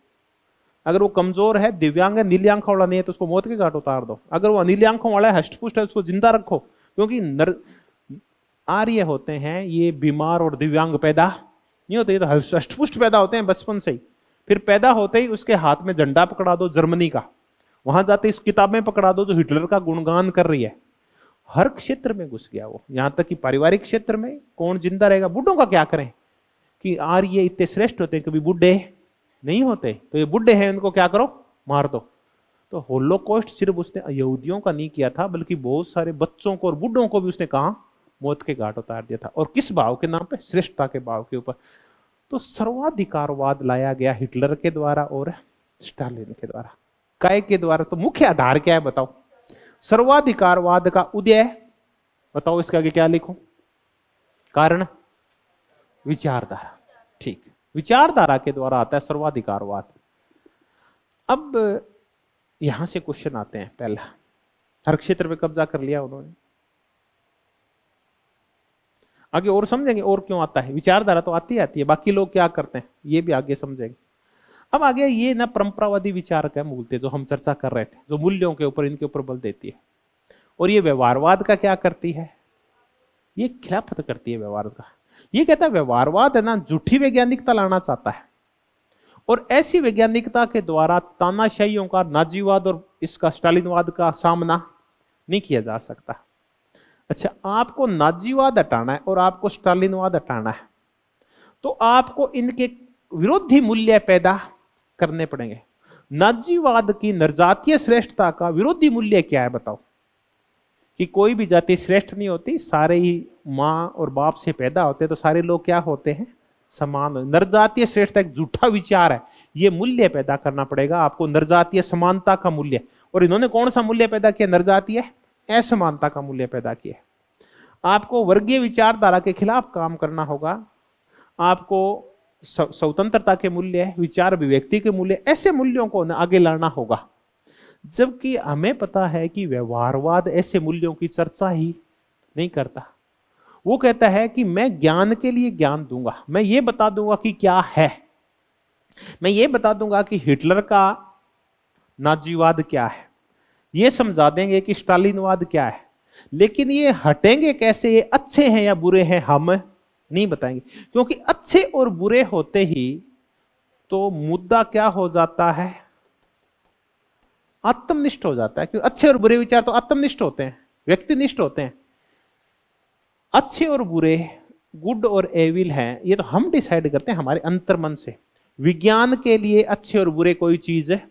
[SPEAKER 1] अगर वो कमजोर है, दिव्यांग है, नीली आंखों वाला नहीं है तो उसको मौत के घाट उतार दो। अगर वो नीली आंखों वाला है, हष्टपुष्ट है, उसको जिंदा रखो। क्योंकि आर्य होते हैं ये बीमार और दिव्यांग पैदा नहीं होते, ये तो हष्टपुष्ट पैदा होते हैं बचपन से ही। फिर पैदा होते ही उसके हाथ में झंडा पकड़ा दो जर्मनी का, वहां जाते इस किताबें पकड़ा दो जो हिटलर का गुणगान कर रही है। हर क्षेत्र में घुस गया वो, यहां तक कि पारिवारिक क्षेत्र में कौन जिंदा रहेगा? बूढ़ों का क्या करें कि आर्य इतने श्रेष्ठ होते हैं, कभी बूढ़े नहीं होते, तो ये बूढ़े हैं इनको क्या करो? मार दो। तो होलोकॉस्ट सिर्फ उसने यहूदियों का नहीं किया था, बल्कि बहुत सारे बच्चों को और बूढ़ों को भी उसने कहा मौत के घाट उतार दिया था। और किस भाव के नाम पे? श्रेष्ठता के भाव के ऊपर। तो सर्वाधिकारवाद लाया गया हिटलर के द्वारा और स्टालिन के द्वारा। काय के द्वारा? तो मुख्य आधार क्या है बताओ? सर्वाधिकारवाद का उदय। बताओ इसके आगे क्या लिखूं? कारण? विचारधारा। ठीक, विचारधारा के द्वारा आता है सर्वाधिकारवाद। अब यहां से क्वेश्चन आते हैं। पहला, हर क्षेत्र पे कब्जा कर लिया उन्होंने, आगे और समझेंगे और क्यों आता है। विचारधारा तो आती है, बाकी लोग क्या करते हैं ये भी आगे समझेंगे। अब आगे ये ना परंपरावादी विचार का मूलते जो हम चर्चा कर रहे थे, जो मूल्यों के ऊपर इनके ऊपर बल देती है। और ये व्यवहारवाद का क्या करती है? ये खिलाफत करती है व्यवहार का। ये कहता है व्यवहारवाद है ना झूठी वैज्ञानिकता लाना चाहता है, और ऐसी वैज्ञानिकता के द्वारा तानाशाहियों का, नाजीवाद और इसका स्टालिनवाद का सामना नहीं किया जा सकता। अच्छा, आपको नाजीवाद हटाना है और आपको स्टालिनवाद हटाना है, तो आपको इनके विरोधी मूल्य पैदा करने पड़ेंगे। नाजीवाद की नरजातीय श्रेष्ठता का विरोधी मूल्य क्या है बताओ? कि कोई भी जाति श्रेष्ठ नहीं होती, सारे ही माँ और बाप से पैदा होते, तो सारे लोग क्या होते हैं? समान। नरजातीय श्रेष्ठता एक झूठा विचार है, ये मूल्य पैदा करना पड़ेगा आपको, नरजातीय समानता का मूल्य। और इन्होंने कौन सा मूल्य पैदा किया? नरजातीय असमानता का मूल्य पैदा किया। आपको वर्गीय विचारधारा के खिलाफ काम करना होगा, आपको स्वतंत्रता के मूल्य, विचार अभिव्यक्ति के मूल्य, ऐसे मूल्यों को आगे लाना होगा। जबकि हमें पता है कि व्यवहारवाद ऐसे मूल्यों की चर्चा ही नहीं करता। वो कहता है कि मैं ज्ञान के लिए ज्ञान दूंगा, मैं ये बता दूंगा कि क्या है, मैं ये बता दूंगा कि हिटलर का नाजीवाद क्या है, ये समझा देंगे कि स्टालिनवाद क्या है। लेकिन ये हटेंगे कैसे, ये अच्छे हैं या बुरे हैं हम नहीं बताएंगे, क्योंकि अच्छे और बुरे होते ही तो मुद्दा क्या हो जाता है, आत्मनिष्ठ हो जाता है। क्योंकि अच्छे और बुरे विचार तो आत्मनिष्ठ होते हैं, व्यक्तिनिष्ठ होते हैं। अच्छे और बुरे, गुड और एविल हैं, ये तो हम डिसाइड करते हैं हमारे अंतर्मन से। विज्ञान के लिए अच्छे और बुरे कोई चीज है,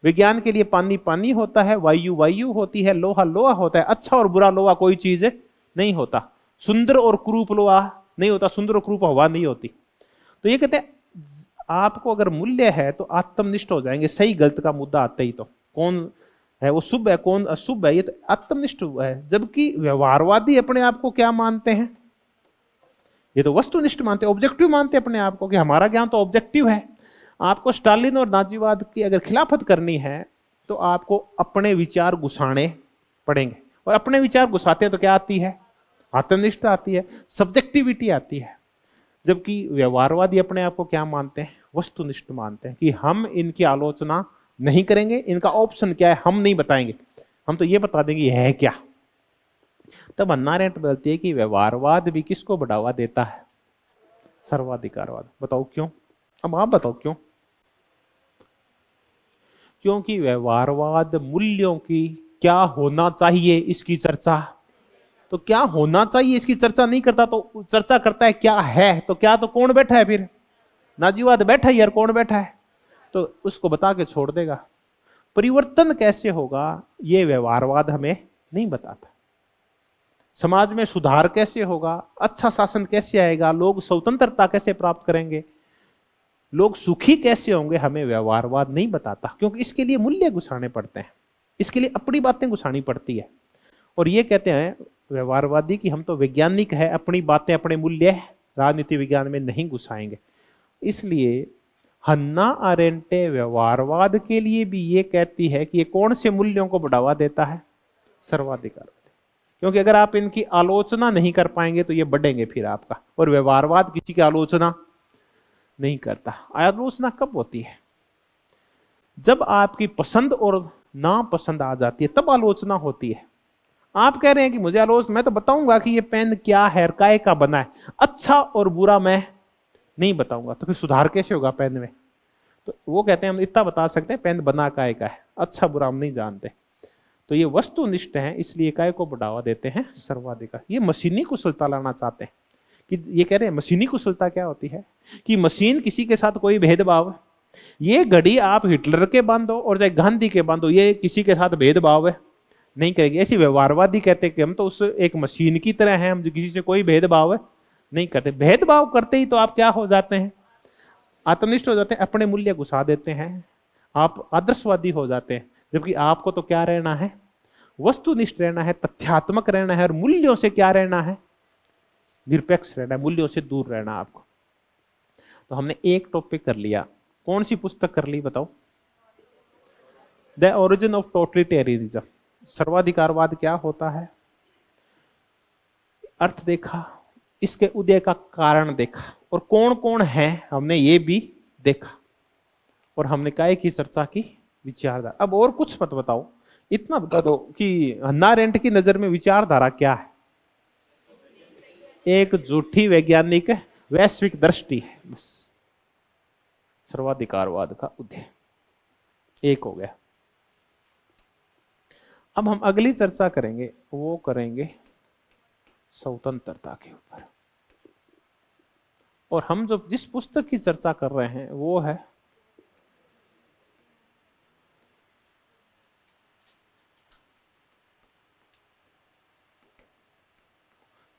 [SPEAKER 1] विज्ञान के लिए पानी पानी होता है, वायु वायु होती है, लोहा लोहा होता है। अच्छा और बुरा लोहा कोई चीज नहीं होता, सुंदर और क्रूप लोहा नहीं होता, सुंदर और क्रूप हवा नहीं होती। तो ये कहते हैं आपको अगर मूल्य है तो आत्मनिष्ठ हो जाएंगे, सही गलत का मुद्दा आते ही। तो कौन है वो शुभ है कौन अशुभ है, ये तो आत्मनिष्ठ है। जबकि व्यवहारवादी अपने आप को क्या मानते हैं, ये तो वस्तुनिष्ठ मानते हैं, ऑब्जेक्टिव मानते हैं अपने आप को कि हमारा ज्ञान तो ऑब्जेक्टिव है। आपको स्टालिन और नाजीवाद की अगर खिलाफत करनी है तो आपको अपने विचार घुसाने पड़ेंगे, और अपने विचार घुसाते हैं तो क्या आती है, आत्मनिष्ठता आती है, सब्जेक्टिविटी आती है। जबकि व्यवहारवादी अपने आप को क्या मानते हैं, वस्तुनिष्ठ मानते हैं कि हम इनकी आलोचना नहीं करेंगे, इनका ऑप्शन क्या है हम नहीं बताएंगे, हम तो ये बता देंगे यह है क्या। तब हन्ना अरेंट बोलती है कि व्यवहारवाद भी किसको बढ़ावा देता है, सर्वाधिकारवाद। बताओ क्यों, अब आप बताओ क्यों। क्योंकि व्यवहारवाद मूल्यों की क्या होना चाहिए इसकी चर्चा, तो क्या होना चाहिए इसकी चर्चा नहीं करता, तो चर्चा करता है क्या है। तो क्या तो कौन बैठा है फिर, नाजीवाद बैठा है यार, कौन बैठा है, तो उसको बता के छोड़ देगा। परिवर्तन कैसे होगा ये व्यवहारवाद हमें नहीं बताता। समाज में सुधार कैसे होगा, अच्छा शासन कैसे आएगा, लोग स्वतंत्रता कैसे प्राप्त करेंगे, लोग सुखी कैसे होंगे, हमें व्यवहारवाद नहीं बताता। क्योंकि इसके लिए मूल्य घुसाने पड़ते हैं, इसके लिए अपनी बातें घुसानी पड़ती है। और ये कहते हैं व्यवहारवादी कि हम तो वैज्ञानिक है, अपनी बातें अपने मूल्य राजनीति विज्ञान में नहीं घुसाएंगे। इसलिए हन्ना अरेंटे व्यवहारवाद के लिए भी ये कहती है कि ये कौन से मूल्यों को बढ़ावा देता है, सर्वाधिकार। क्योंकि अगर आप इनकी आलोचना नहीं कर पाएंगे तो ये बढ़ेंगे फिर आपका। और व्यवहारवाद किसी की आलोचना नहीं करता। आलोचना कब होती है, जब आपकी पसंद और नापसंद आ जाती है, तब आलोचना होती है। आप कह रहे हैं कि मुझे आलोचना, मैं तो बताऊंगा कि ये पेन क्या है, काय का बना है, अच्छा और बुरा मैं नहीं बताऊंगा, तो फिर सुधार कैसे होगा पेन में। तो वो कहते हैं हम इतना बता सकते हैं पेन बना काय का है, अच्छा बुरा हम नहीं जानते। तो ये वस्तुनिष्ठ हैं, इसलिए काय को बढ़ावा देते हैं सर्वाधिकार। ये मशीनी कुशलता लाना चाहते हैं कि ये कह रहे हैं मशीनी कुशलता क्या होती है कि मशीन किसी के साथ कोई भेदभाव, ये घड़ी आप हिटलर के बांधो और चाहे गांधी के बांधो, ये किसी के साथ भेदभाव नहीं करेगी। ऐसी व्यवहारवादी कहते हैं कि हम तो उस एक मशीन की तरह हैं, हम किसी से कोई भेदभाव नहीं करते। भेदभाव करते ही तो आप क्या हो जाते हैं, आत्मनिष्ठ हो जाते हैं, अपने मूल्य घुसा देते हैं, आप आदर्शवादी हो जाते हैं। जबकि आपको तो क्या रहना है, वस्तुनिष्ठ रहना है, तथ्यात्मक रहना है, और मूल्यों से क्या रहना है, निरपेक्ष रहना है, मूल्यों से दूर रहना आपको। तो हमने एक टॉपिक कर लिया, कौन सी पुस्तक कर ली बताओ, द ओरिजिन ऑफ टोटलिटेरियनिज्म, सर्वाधिकारवाद क्या होता है, अर्थ देखा, इसके उदय का कारण देखा, और कौन कौन है हमने ये भी देखा, और हमने काय की चर्चा की, विचारधारा। अब और कुछ मत बताओ, इतना बता दो कि हन्ना अरेंट की नजर में विचारधारा क्या है, एक झूठी वैज्ञानिक वैश्विक दृष्टि है, बस सर्वाधिकारवाद का उदय। एक हो गया। अब हम अगली चर्चा करेंगे, वो करेंगे स्वतंत्रता के ऊपर। और हम जो जिस पुस्तक की चर्चा कर रहे हैं वो है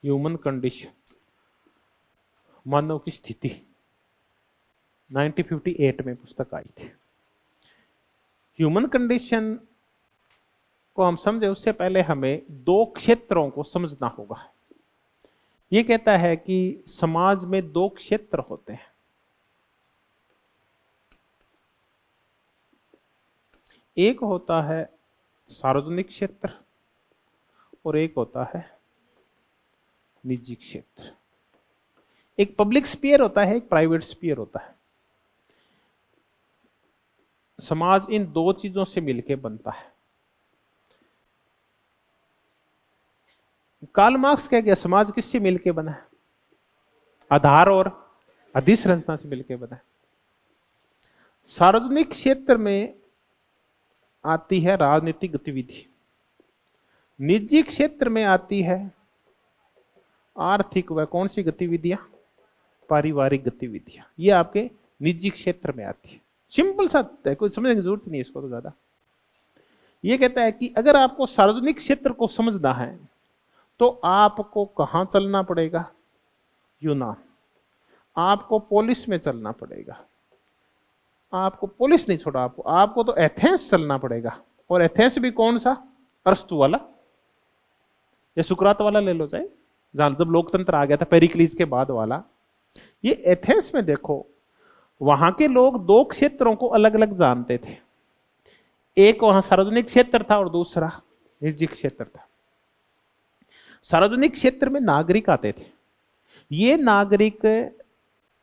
[SPEAKER 1] ह्यूमन कंडीशन, मानव की स्थिति, 1958 में पुस्तक आई थी। ह्यूमन कंडीशन को हम समझे उससे पहले हमें दो क्षेत्रों को समझना होगा। ये कहता है कि समाज में दो क्षेत्र होते हैं, एक होता है सार्वजनिक क्षेत्र और एक होता है निजी क्षेत्र। एक पब्लिक स्फीयर होता है, एक प्राइवेट स्फीयर होता है। समाज इन दो चीजों से मिलकर बनता है। कार्ल मार्क्स कह गया समाज किससे मिलके बना है? आधार और अधिसंरचना से मिलके बना है। सार्वजनिक क्षेत्र में आती है राजनीतिक गतिविधि, निजी क्षेत्र में आती है आर्थिक व कौन सी गतिविधियां? पारिवारिक गतिविधियां। ये आपके निजी क्षेत्र में आती है। सिंपल सा है, कोई समझने की जरूरत नहीं है इसको तो ज्यादा। ये कहता है कि अगर आपको सार्वजनिक क्षेत्र को समझना है तो आपको कहां चलना पड़ेगा? यूनान। आपको पोलिस में चलना पड़ेगा। आपको पोलिस नहीं छोड़ा, आपको तो एथेंस चलना पड़ेगा। और एथेंस भी कौन सा? अरस्तु वाला या सुकरात वाला ले लो, चाहे जहां जब लोकतंत्र आ गया था पेरिक्लीज के बाद वाला। ये एथेंस में देखो, वहां के लोग दो क्षेत्रों को अलग अलग जानते थे। एक वहां सार्वजनिक क्षेत्र था और दूसरा निजी क्षेत्र था। सार्वजनिक क्षेत्र में नागरिक आते थे। ये नागरिक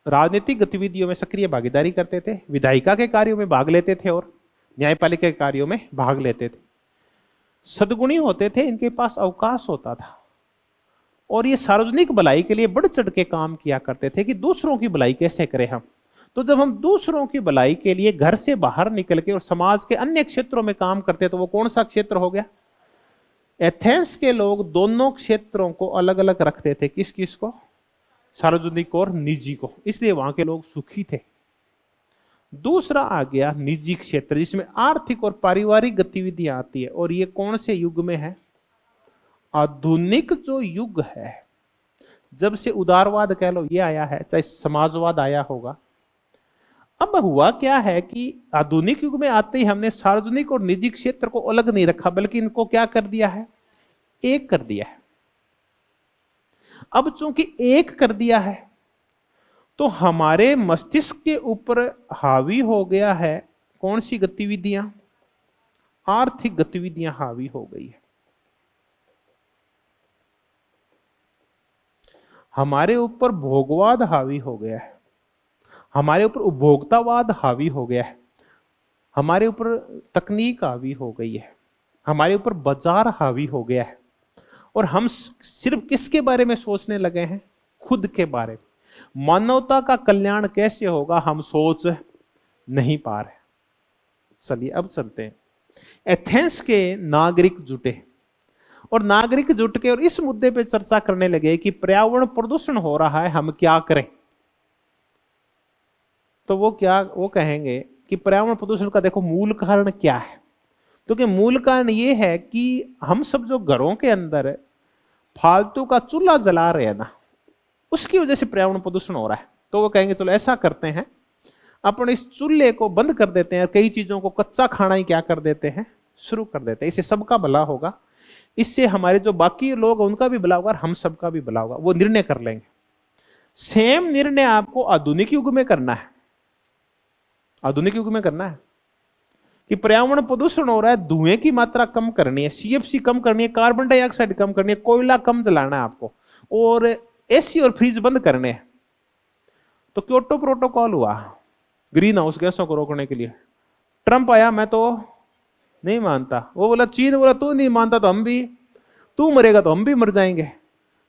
[SPEAKER 1] राजनीतिक गतिविधियों में सक्रिय भागीदारी करते थे, विधायिका के कार्यों में भाग लेते थे और न्यायपालिका के कार्यों में भाग लेते थे। सद्गुणी होते थे, इनके पास अवकाश होता था और ये सार्वजनिक भलाई के लिए बढ़ चढ़ के काम किया करते थे कि दूसरों की भलाई कैसे करें हम। तो जब हम दूसरों की भलाई के लिए घर से बाहर निकल के और समाज के अन्य क्षेत्रों में काम करते तो वो कौन सा क्षेत्र हो गया? एथेंस के लोग दोनों क्षेत्रों को अलग अलग रखते थे। किस किस को? सार्वजनिक और निजी को। इसलिए वहां के लोग सुखी थे। दूसरा आ गया निजी क्षेत्र, जिसमें आर्थिक और पारिवारिक गतिविधियां आती है। और ये कौन से युग में है? आधुनिक जो युग है, जब से उदारवाद कह लो ये आया है, चाहे समाजवाद आया होगा। अब हुआ क्या है कि आधुनिक युग में आते ही हमने सार्वजनिक और निजी क्षेत्र को अलग नहीं रखा, बल्कि इनको क्या कर दिया है? एक कर दिया है। अब चूंकि एक कर दिया है तो हमारे मस्तिष्क के ऊपर हावी हो गया है कौन सी गतिविधियां? आर्थिक गतिविधियां हावी हो गई है। हमारे ऊपर भोगवाद हावी हो गया है, हमारे ऊपर उपभोक्तावाद हावी हो गया है, हमारे ऊपर तकनीक हावी हो गई है, हमारे ऊपर बाजार हावी हो गया है। और हम सिर्फ किसके बारे में सोचने लगे हैं? खुद के बारे में। मानवता का कल्याण कैसे होगा हम सोच नहीं पा रहे। चलिए अब चलते हैं। एथेंस के नागरिक जुटे और नागरिक जुट के और इस मुद्दे पे चर्चा करने लगे कि पर्यावरण प्रदूषण हो रहा है, हम क्या करें। तो वो कहेंगे कि पर्यावरण प्रदूषण का देखो मूल कारण क्या है। तो कि मूल कारण ये है कि हम सब जो घरों के अंदर फालतू का चूल्हा जला रहे हैं ना, उसकी वजह से पर्यावरण प्रदूषण हो रहा है। तो वो कहेंगे चलो ऐसा करते हैं, अपन इस चूल्हे को बंद कर देते हैं, कई चीजों को कच्चा खाना ही क्या कर देते हैं? शुरू कर देते हैं। इससे सबका भला होगा, इससे हमारे जो बाकी लोग उनका भी भला होगा और हम सबका भी भला होगा। वो निर्णय कर लेंगे। सेम निर्णय आपको आधुनिक युग में करना है। आधुनिक युग में करना है कि पर्यावरण प्रदूषण हो रहा है, धुएं की मात्रा कम करनी है, सीएफसी कम करनी है, कार्बन डाइऑक्साइड कम करनी है, कोयला कम जलाना है आपको, और एसी और फ्रिज बंद करने हैं। तो क्योटो प्रोटोकॉल हुआ ग्रीन हाउस गैसों को रोकने के लिए। ट्रंप आया, मैं तो नहीं मानता। वो बोला, चीन बोला तू नहीं मानता तो हम भी, तू मरेगा तो हम भी मर जाएंगे।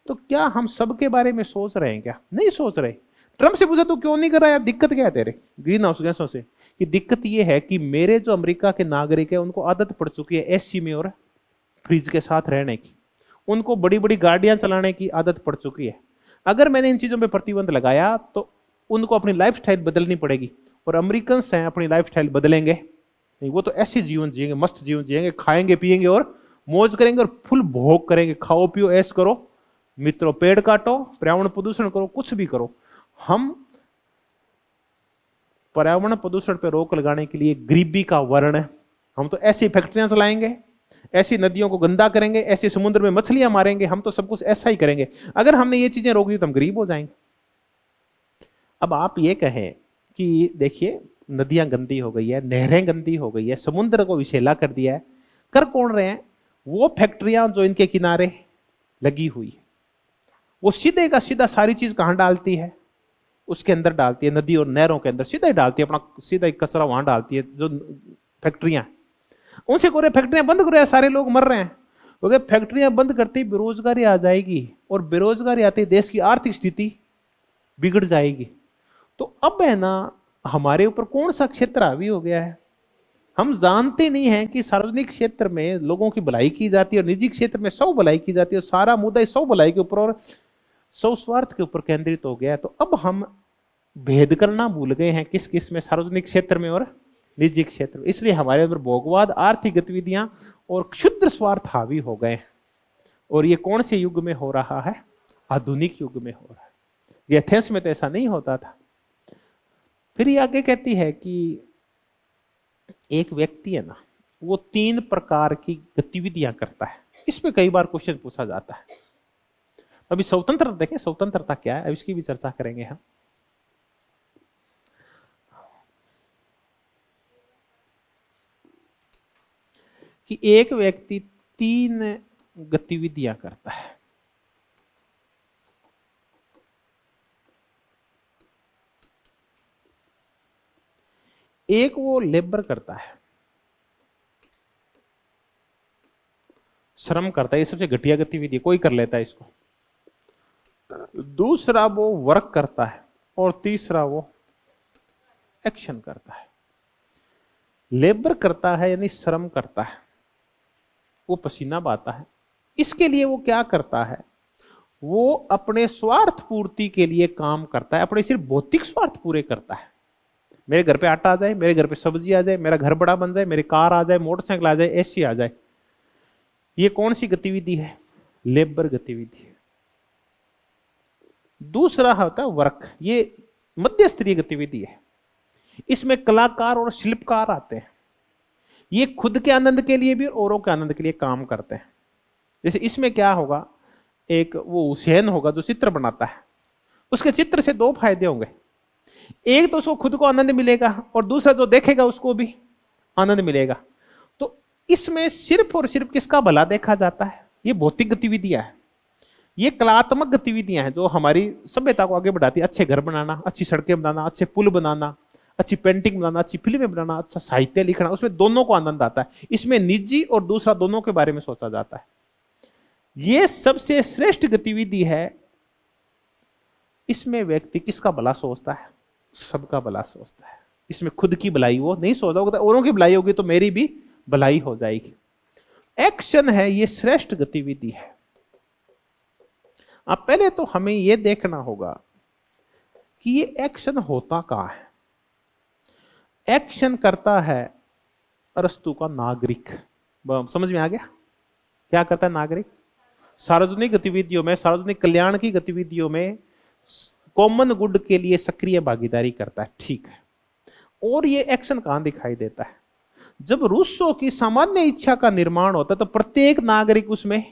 [SPEAKER 1] तो क्या हम सबके बारे में सोच रहे हैं? क्या नहीं सोच रहे। ट्रंप से पूछा तू क्यों नहीं कर रहा यार, दिक्कत क्या है तेरे ग्रीन हाउस गैसों से? कि दिक्कत ये है कि मेरे जो अमेरिका के नागरिक है उनको आदत पड़ चुकी है एसी में और फ्रिज के साथ रहने की, उनको बड़ी बड़ी गाड़ियां चलाने की आदत पड़ चुकी है। अगर मैंने इन चीजों पे प्रतिबंध लगाया तो उनको अपनी लाइफस्टाइल बदलनी पड़ेगी। और अमेरिकन हैं अपनी लाइफस्टाइल बदलेंगे नहीं, वो तो ऐसे जीवन जिएंगे, मस्त जीवन जिएंगे, खाएंगे पिएंगे और मौज करेंगे और फुल भोग करेंगे। खाओ पियो ऐश करो मित्रों, पेड़ काटो, पर्यावरण प्रदूषण करो, कुछ भी करो। हम पर्यावरण प्रदूषण पर रोक लगाने के लिए गरीबी का वर्ण, हम तो ऐसी फैक्ट्रियां चलाएंगे, ऐसी नदियों को गंदा करेंगे, ऐसे समुद्र में मछलियां मारेंगे, हम तो सब कुछ ऐसा ही करेंगे। अगर हमने ये चीजें रोक दी तो हम गरीब हो जाएंगे। अब आप ये कहें कि देखिए नदियां गंदी हो गई है, नहरें गंदी हो गई है, समुद्र को विषैला कर दिया है, कर कौन रहे हैं? वो फैक्ट्रियां जो इनके किनारे लगी हुई है, वो सीधे का सीधा सारी चीज कहां डालती है? उसके अंदर डालती है, नदी और नहरों के अंदर सीधा ही डालती है, अपना सीधा ही कचरा वहां डालती है। जो फैक्ट्रियां उनसे को रहे, फैक्ट्रियां बंद कर रहे हैं, सारे लोग मर रहे हैं। क्योंकि फैक्ट्रियां बंद करते ही बेरोजगारी आ जाएगी, और बेरोजगारी आते ही देश की आर्थिक स्थिति बिगड़ जाएगी। तो अब है ना, हमारे ऊपर कौन सा क्षेत्र हावी हो गया है? हम जानते नहीं हैं कि सार्वजनिक क्षेत्र में लोगों की भलाई की जाती है और निजी क्षेत्र में सब भलाई की जाती है, और सारा मुद्दा इस सब भलाई के ऊपर और सब स्वार्थ के ऊपर केंद्रित हो गया है। तो अब हम भेद करना भूल गए हैं किस किस में, सार्वजनिक क्षेत्र में और निजी क्षेत्र में। इसलिए हमारे अंदर भोगवाद, आर्थिक गतिविधियां और क्षुद्र स्वार्थ हावी हो गए। और ये कौन से युग में हो रहा है? आधुनिक युग में हो रहा है। ये एथेंस में तो ऐसा नहीं होता था। फिर ये आगे कहती है कि एक व्यक्ति है ना, वो 3 प्रकार की गतिविधियां करता है। इसमें कई बार क्वेश्चन पूछा जाता है। अभी स्वतंत्रता देखें, स्वतंत्रता क्या है, अब इसकी भी चर्चा करेंगे हम। कि एक व्यक्ति 3 गतिविधियां करता है। एक वो लेबर करता है, श्रम करता है, ये सबसे घटिया गतिविधि, कोई कर लेता है इसको। दूसरा वो वर्क करता है, और तीसरा वो एक्शन करता है। लेबर करता है यानी श्रम करता है, वो पसीना बहाता है। इसके लिए वो क्या करता है? वो अपने स्वार्थ पूर्ति के लिए काम करता है, अपने सिर्फ भौतिक स्वार्थ पूरे करता है। मेरे घर पे आटा आ जाए, मेरे घर पे सब्जी आ जाए, मेरा घर बड़ा बन जाए, मेरी कार आ जाए, मोटरसाइकिल आ जाए, एसी आ जाए। ये कौन सी गतिविधि है? लेबर गतिविधि है। दूसरा होता है वर्क, ये मध्य स्तरीय गतिविधि है। इसमें कलाकार और शिल्पकार आते हैं। ये खुद के आनंद के लिए भी और औरों के आनंद के लिए काम करते हैं। जैसे इसमें क्या होगा, एक वो हुसैन होगा जो चित्र बनाता है, उसके चित्र से 2 फायदे होंगे। एक तो उसको खुद को आनंद मिलेगा, और दूसरा जो देखेगा उसको भी आनंद मिलेगा। तो इसमें सिर्फ और सिर्फ किसका भला देखा जाता है? ये भौतिक गतिविधियां हैं, ये कलात्मक गतिविधियां हैं जो हमारी सभ्यता को आगे बढ़ाती है। अच्छे घर बनाना, अच्छी सड़कें बनाना, अच्छे पुल बनाना, अच्छी पेंटिंग बनाना, अच्छी फिल्में बनाना, अच्छा साहित्य लिखना, उसमें दोनों को आनंद आता है। इसमें निजी और दूसरा दोनों के बारे में सोचा जाता है। ये सबसे श्रेष्ठ गतिविधि है। इसमें व्यक्ति किसका भला सोचता है? सबका भला सोचता है। इसमें खुद की भलाई वो नहीं सोचता, वो औरों की भलाई होगी तो मेरी भी भलाई हो जाएगी। एक्शन है, ये श्रेष्ठ गतिविधि है। अब पहले तो हमें यह देखना होगा कि ये एक्शन होता कहां है। एक्शन करता है अरस्तु का नागरिक। समझ में आ गया? क्या करता है नागरिक? सार्वजनिक गतिविधियों में, सार्वजनिक कल्याण की गतिविधियों में कॉमन गुड के लिए सक्रिय भागीदारी करता है। ठीक है। और ये एक्शन कहां दिखाई देता है? जब रूसो की सामान्य इच्छा का निर्माण होता है तो प्रत्येक नागरिक उसमें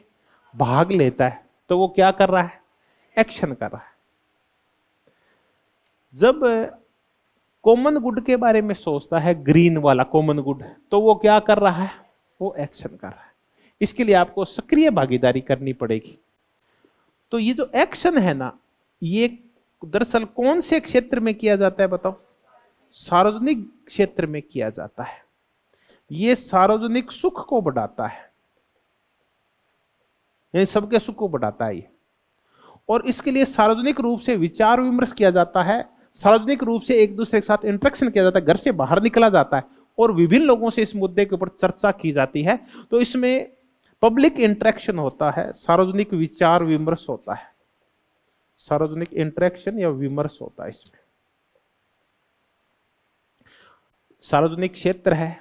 [SPEAKER 1] भाग लेता है। तो वो क्या कर रहा है? एक्शन कर रहा है। जब कॉमन गुड के बारे में सोचता है, ग्रीन वाला कॉमन गुड, तो वो क्या कर रहा है? वो एक्शन कर रहा है। इसके लिए आपको सक्रिय भागीदारी करनी पड़ेगी। तो ये जो एक्शन है ना, ये दरअसल कौन से क्षेत्र में किया जाता है बताओ? सार्वजनिक क्षेत्र में किया जाता है। ये सार्वजनिक सुख को बढ़ाता है, यानी सबके सुख को बढ़ाता है ये। और इसके लिए सार्वजनिक रूप से विचार विमर्श किया जाता है, सार्वजनिक रूप से एक दूसरे के साथ इंटरेक्शन किया जाता है, घर से बाहर निकला जाता है और विभिन्न लोगों से इस मुद्दे के ऊपर चर्चा की जाती है। तो इसमें पब्लिक इंटरेक्शन होता है, सार्वजनिक विचार विमर्श होता है, सार्वजनिक इंटरेक्शन या विमर्श होता है। इसमें सार्वजनिक क्षेत्र है,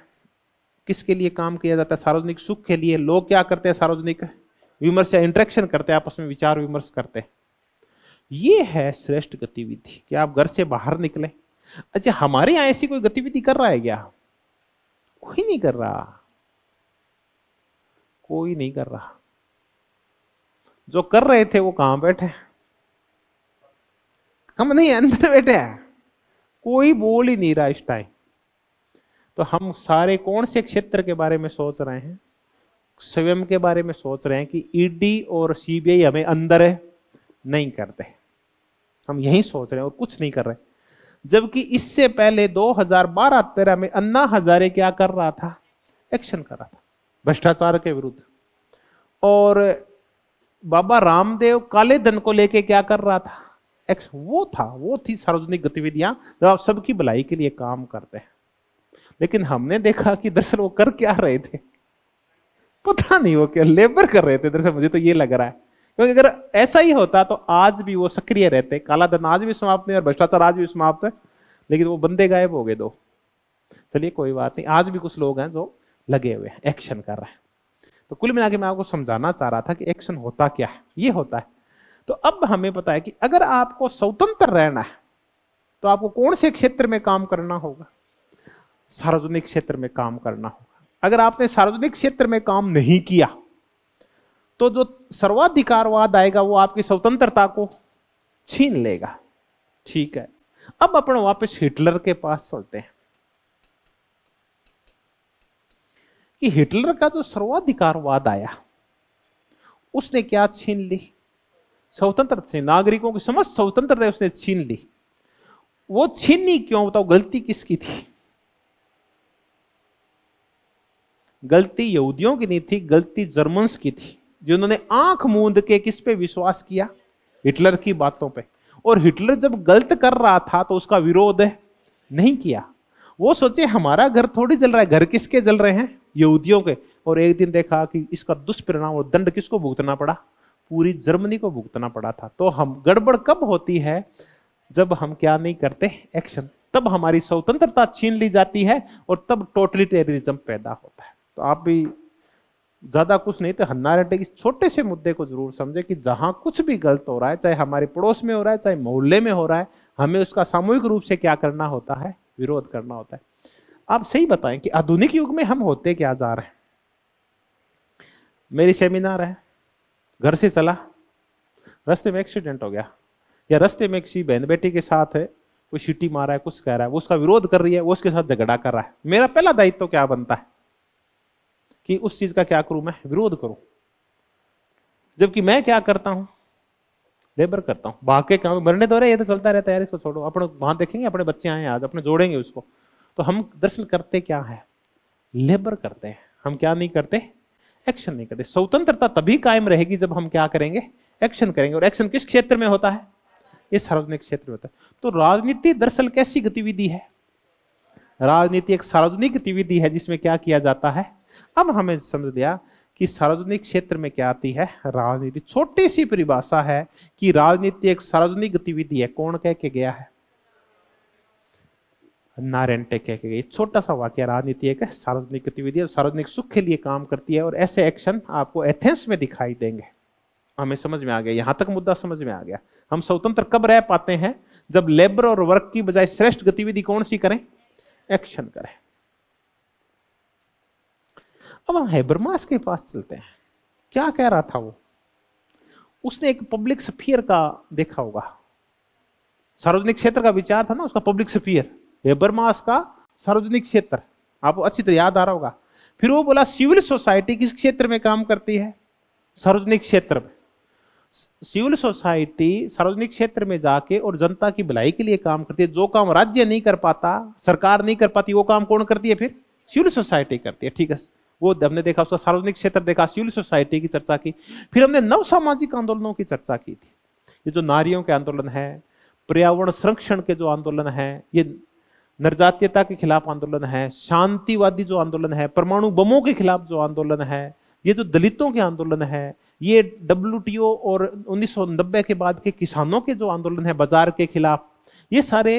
[SPEAKER 1] किसके लिए काम किया जाता है? सार्वजनिक सुख के लिए। लोग क्या करते हैं? सार्वजनिक विमर्श या इंटरेक्शन करते हैं, आपस में विचार विमर्श करते हैं। ये है श्रेष्ठ गतिविधि कि आप घर से बाहर निकले। अच्छा, हमारे यहां ऐसी कोई गतिविधि कर रहा है क्या? कोई नहीं कर रहा, कोई नहीं कर रहा। जो कर रहे थे वो कहां बैठे? हम नहीं, अंदर बैठे हैं। कोई बोल ही नहीं रहा इस टाइम। तो हम सारे कौन से क्षेत्र के बारे में सोच रहे हैं? स्वयं के बारे में सोच रहे हैं कि ईडी और सीबीआई हमें अंदर नहीं करते, हम यही सोच रहे हैं और कुछ नहीं कर रहे। जबकि इससे पहले 2012-13 में अन्ना हजारे क्या कर रहा था? एक्शन कर रहा था भ्रष्टाचार के विरुद्ध। और बाबा रामदेव काले धन को लेके क्या कर रहा था? वो थी सार्वजनिक गतिविधियां जब आप सबकी भलाई के लिए काम करते हैं। लेकिन हमने देखा कि दरअसल वो कर क्या रहे थे, पता नहीं वो क्या लेबर कर रहे थे दरअसल, मुझे तो ये लग रहा है। क्योंकि अगर ऐसा ही होता तो आज भी वो सक्रिय रहते, काला धन आज भी समाप्त नहीं और भ्रष्टाचार आज भी समाप्त है, लेकिन वो बंदे गायब हो गए दो। चलिए कोई बात नहीं, आज भी कुछ लोग हैं जो लगे हुए हैं, एक्शन कर रहे हैं। तो कुल मिला के मैं आपको समझाना चाह रहा था कि एक्शन होता क्या है, ये होता है। तो अब हमें पता है कि अगर आपको स्वतंत्र रहना है तो आपको कौन से क्षेत्र में काम करना होगा? सार्वजनिक क्षेत्र में काम करना होगा। अगर आपने सार्वजनिक क्षेत्र में काम नहीं किया तो जो सर्वाधिकारवाद आएगा वो आपकी स्वतंत्रता को छीन लेगा। ठीक है, अब अपन वापस हिटलर के पास चलते हैं कि हिटलर का जो सर्वाधिकारवाद आया उसने क्या छीन ली? स्वतंत्रता से, नागरिकों की समस्त स्वतंत्रता उसने छीन ली। वो छीनी क्यों, बताओ? गलती किसकी थी? गलती यहूदियों की नहीं थी, गलती जर्मन्स की थी, जिन्होंने आंख मूंद के किस पे विश्वास किया? हिटलर की बातों पे। और हिटलर जब गलत कर रहा था तो उसका विरोध नहीं किया। वो सोचे हमारा घर थोड़ी जल रहा है, घर किसके जल रहे हैं? यहूदियों के। और एक दिन देखा कि इसका दुष्परिणाम और दंड किसको भुगतना पड़ा? पूरी जर्मनी को भुगतना पड़ा था। तो हम गड़बड़ कब होती है? जब हम क्या नहीं करते? एक्शन। तब हमारी स्वतंत्रता छीन ली जाती है और तब टोटलिटेरिज्म पैदा होता है। तो आप भी ज्यादा कुछ नहीं तो हन्ना अरेंटे के छोटे से मुद्दे को जरूर समझे कि जहां कुछ भी गलत हो रहा है, चाहे हमारे पड़ोस में हो रहा है, चाहे मोहल्ले में हो रहा है, हमें उसका सामूहिक रूप से क्या करना होता है? विरोध करना होता है। आप सही बताएं कि आधुनिक युग में हम होते क्या जा रहे हैं? मेरी सेमिनार है, घर से चला, रास्ते में एक्सीडेंट हो गया, या रास्ते में किसी बहन बेटी के साथ है कोई सीटी मारा है, कुछ कह रहा है, वो उसका विरोध कर रही है, वो उसके साथ झगड़ा कर रहा है। मेरा पहला दायित्व तो क्या बनता है कि उस चीज का क्या करूं? मैं विरोध करूं। जबकि मैं क्या करता हूं? लेबर करता हूं। भाग के काम मरने दो रहे, ये तो चलता रहता है यार, इसको छोड़ो। अपने वहां देखेंगे, अपने बच्चे आए आज, अपने जोड़ेंगे उसको। तो हम दरअसल करते क्या है? लेबर करते हैं। हम क्या नहीं करते? एक्शन नहीं करते। स्वतंत्रता तभी कायम रहेगी जब हम क्या करेंगे? एक्शन करेंगे। और एक्शन किस क्षेत्र में होता है? ये सार्वजनिक क्षेत्र में होता है। तो राजनीति दरअसल कैसी गतिविधि है? राजनीति एक सार्वजनिक गतिविधि है जिसमें क्या किया जाता है? अब हमें समझ लिया कि सार्वजनिक क्षेत्र में क्या आती है? राजनीति। छोटी सी परिभाषा है कि राजनीति एक सार्वजनिक गतिविधि है। कौन कह के गया है? हन्ना अरेंटे कह के गई। छोटा सा वाक्य, राजनीति एक सार्वजनिक गतिविधि है, सार्वजनिक सुख के लिए काम करती है। और ऐसे एक्शन आपको एथेंस में दिखाई देंगे। हमें समझ में आ गया, यहां तक मुद्दा समझ में आ गया। हम स्वतंत्र कब रह पाते हैं? जब लेबर और वर्क की बजाय श्रेष्ठ गतिविधि कौन सी करें? एक्शन करें। अब हम हेबरमास के पास चलते हैं। क्या कह रहा था वो? उसने एक पब्लिक स्फीयर का देखा होगा, सार्वजनिक क्षेत्र का विचार था ना उसका, पब्लिक स्फीयर। हेबरमास का सार्वजनिक क्षेत्र आपको अच्छी तरह याद आ रहा होगा। फिर वो बोला सिविल सोसाइटी किस क्षेत्र में काम करती है? सार्वजनिक क्षेत्र में। सिविल सोसाइटी सार्वजनिक क्षेत्र में जाके और जनता की भलाई के लिए काम करती है। जो काम राज्य नहीं कर पाता, सरकार नहीं कर पाती, वो काम कौन करती है? फिर सिविल सोसाइटी करती है। ठीक है, वो हमने देखा, उसका सार्वजनिक क्षेत्र देखा, सिविल सोसाइटी की चर्चा की। फिर हमने नव सामाजिक आंदोलनों की चर्चा की थी। ये जो नारियों के आंदोलन है, पर्यावरण संरक्षण के जो आंदोलन है, ये नरजातीयता के खिलाफ आंदोलन है, शांतिवादी जो आंदोलन है, परमाणु बमों के खिलाफ जो आंदोलन है, ये जो दलितों के आंदोलन है, ये WTO और 1990 के बाद के किसानों के जो आंदोलन है बाजार के खिलाफ, ये सारे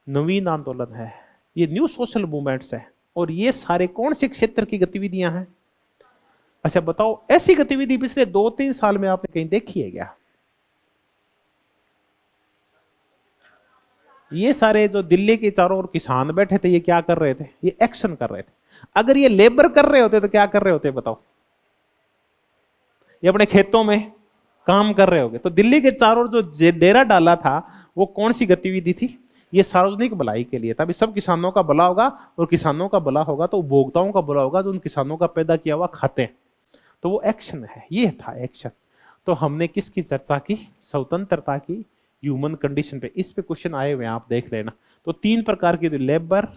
[SPEAKER 1] नवीन आंदोलन है, ये न्यू सोशल मूवमेंट्स है। और ये सारे कौन से क्षेत्र की गतिविधियां हैं? अच्छा बताओ, ऐसी गतिविधि पिछले 2-3 साल में आपने कहीं देखी है क्या? ये सारे जो दिल्ली के चारों ओर किसान बैठे थे, ये क्या कर रहे थे? ये एक्शन कर रहे थे। अगर ये लेबर कर रहे होते तो क्या कर रहे होते बताओ? ये अपने खेतों में काम कर रहे होंगे। तो दिल्ली के चारों ओर जो डेरा डाला था वो कौन सी गतिविधि थी? ये सार्वजनिक भलाई के लिए था। अभी सब किसानों का भला होगा, और किसानों का भला होगा तो उपभोक्ताओं का भला होगा जो उन किसानों का पैदा किया हुआ खाते हैं। तो वो एक्शन है, ये था एक्शन। तो हमने किसकी चर्चा की? स्वतंत्रता की, ह्यूमन कंडीशन पे। इस पे क्वेश्चन आए हुए हैं, आप देख लेना। तो 3 प्रकार की, लेबर,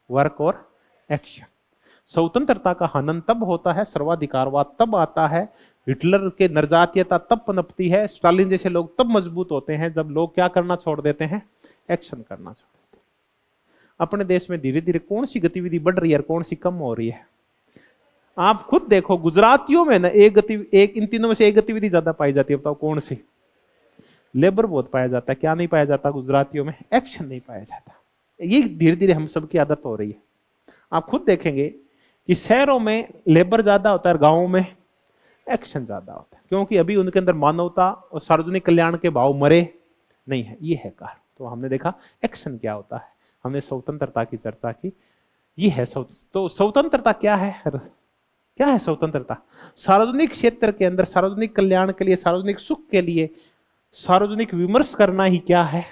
[SPEAKER 1] वर्क और एक्शन। स्वतंत्रता का हनन तब होता है, सर्वाधिकारवाद तब आता है, हिटलर के नरजातीयता तब पनपती है, स्टालिन जैसे लोग तब मजबूत होते हैं जब लोग क्या करना छोड़ देते हैं, एक्शन करना छोड़ देते हैं। अपने देश में धीरे धीरे कौन सी गतिविधि बढ़ रही है और कौन सी कम हो रही है? आप खुद देखो, गुजरातियों में ना एक इन तीनों में से एक गतिविधि ज्यादा पाई जाती है, बताओ कौन सी? लेबर बहुत पाया जाता है। क्या नहीं पाया जाता गुजरातियों में? एक्शन नहीं पाया जाता। ये धीरे धीरे हम सबकी आदत हो रही है। आप खुद देखेंगे कि शहरों में लेबर ज्यादा होता है और गांवों में एक्शन ज्यादा होता है, क्योंकि अभी उनके अंदर मानवता और सार्वजनिक कल्याण के भाव मरे नहीं है। ये है कारण। तो हमने देखा एक्शन क्या होता है, हमने स्वतंत्रता की चर्चा की। ये है तो स्वतंत्रता क्या है? क्या है स्वतंत्रता? सार्वजनिक क्षेत्र के अंदर सार्वजनिक कल्याण के लिए, सार्वजनिक सुख के लिए सार्वजनिक विमर्श करना ही क्या है?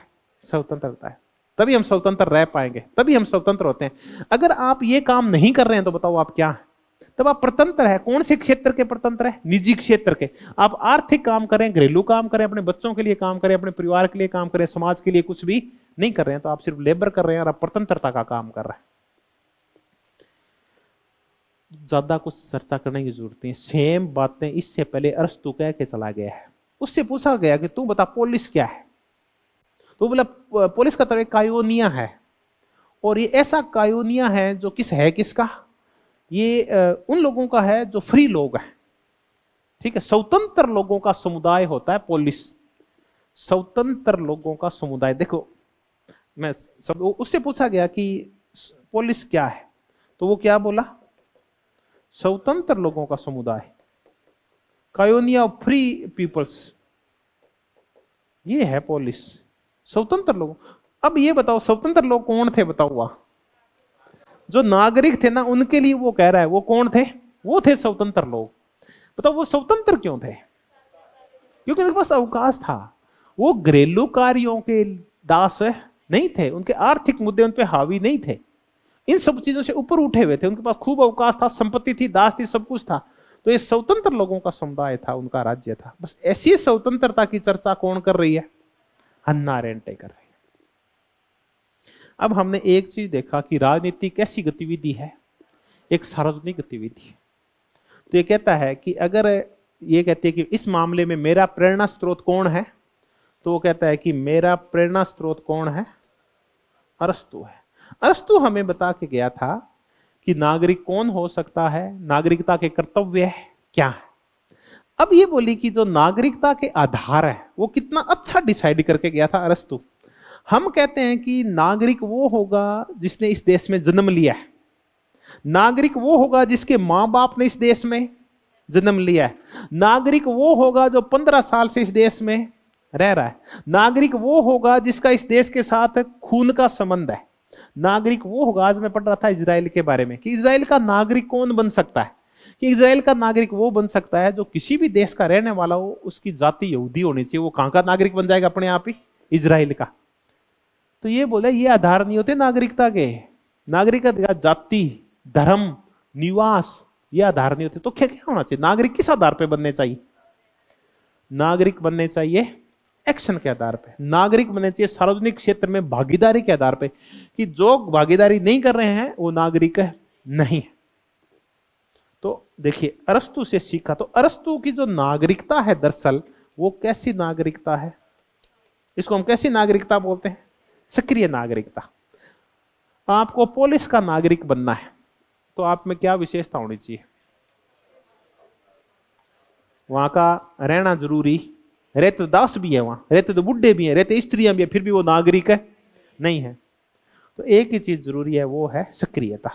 [SPEAKER 1] स्वतंत्रता है। तभी हम स्वतंत्र रह पाएंगे, तभी हम स्वतंत्र होते हैं। अगर आप ये काम नहीं कर रहे हैं तो बताओ आप क्या है? तब आप प्रतंत्र है। कौन से क्षेत्र के प्रतंत्र है? निजी क्षेत्र के। आप आर्थिक काम करें, घरेलू काम करें, अपने बच्चों के लिए काम करें, अपने परिवार के लिए काम करें, समाज के लिए कुछ भी नहीं कर रहे हैं तो आप सिर्फ लेबर कर रहे हैं और आप प्रतंत्रता का काम कर रहे हैं। ज्यादा कुछ चर्चा करने की जरूरत नहीं। सेम बातें इससे पहले अरस्तु कह के चला गया है। उससे पूछा गया कि तू बता पोलिस क्या है? तो बोला पोलिस का तरह कायोनिया है, और ये ऐसा कायोनिया है जो किसका? ये उन लोगों का है जो फ्री लोग हैं, ठीक है, स्वतंत्र लोगों का समुदाय होता है पोलिस। स्वतंत्र लोगों का समुदाय। देखो मैं सब, उससे पूछा गया कि पोलिस क्या है, तो वो क्या बोला? स्वतंत्र लोगों का समुदाय, कायोनिया ऑफ फ्री पीपल्स, ये है पोलिस, स्वतंत्र लोग। अब ये बताओ स्वतंत्र लोग कौन थे? बताओ वह जो नागरिक थे ना, उनके लिए वो कह रहा है, वो कौन थे? वो थे स्वतंत्र लोग। बताओ वो स्वतंत्र क्यों थे? क्योंकि उनके पास अवकाश था। वो घरेलू कार्यों के दास नहीं थे, उनके आर्थिक मुद्दे उन पे हावी नहीं थे, इन सब चीजों से ऊपर उठे हुए थे। उनके पास खूब अवकाश था, संपत्ति थी, दास थी, सब कुछ था। तो ये स्वतंत्र लोगों का समुदाय था, उनका राज्य था। बस ऐसी स्वतंत्रता की चर्चा कौन कर रही है? हन्ना अरेंट कर रही है। अब हमने एक चीज देखा कि राजनीति कैसी गतिविधि है, एक सार्वजनिक गतिविधि है। तो ये कहता है कि अगर ये कहती है कि इस मामले में मेरा प्रेरणा स्रोत कौन है, तो वो कहता है कि मेरा प्रेरणा स्रोत कौन है? अरस्तु है। अरस्तु हमें बता के गया था कि नागरिक कौन हो सकता है, नागरिकता के कर्तव्य क्या है। अब ये बोली कि जो नागरिकता के आधार है वो कितना अच्छा डिसाइड करके गया था अरस्तु। हम कहते हैं कि नागरिक वो होगा जिसने इस देश में जन्म लिया है, नागरिक वो होगा जिसके माँ बाप ने इस देश में जन्म लिया है, नागरिक वो होगा जो 15 साल से इस देश में रह रहा है, नागरिक वो होगा जिसका इस देश के साथ खून का संबंध है, नागरिक वो होगा। आज मैं पढ़ रहा था इजराइल के बारे में कि इजराइल का नागरिक कौन बन सकता है, कि इजराइल का नागरिक वो बन सकता है जो किसी भी देश का रहने वाला हो, उसकी जाति यहूदी होनी चाहिए, वो कहां का नागरिक बन जाएगा? अपने आप ही इजराइल का। तो ये बोले ये आधार नहीं होते नागरिकता के। नागरिकता जाति, धर्म, निवास, ये आधार नहीं होते। तो क्या क्या होना चाहिए? नागरिक किस आधार पे बनने चाहिए? नागरिक बनने चाहिए एक्शन के आधार पे। नागरिक बनने चाहिए सार्वजनिक क्षेत्र में भागीदारी के आधार पे, कि जो भागीदारी नहीं कर रहे हैं वो नागरिक नहीं है। तो देखिए अरस्तु से सीखा। तो अरस्तु की जो नागरिकता है दरअसल वो कैसी नागरिकता है? इसको हम कैसी नागरिकता बोलते हैं? सक्रिय नागरिकता। आपको पोलिस का नागरिक बनना है तो आप में क्या विशेषता होनी चाहिए? वहां का रहना जरूरी, रहते दास भी है, वहां रहते तो बुढ़े भी हैं, रहते स्त्रियां भी है, फिर भी वो नागरिक है नहीं है। तो एक ही चीज जरूरी है, वो है सक्रियता,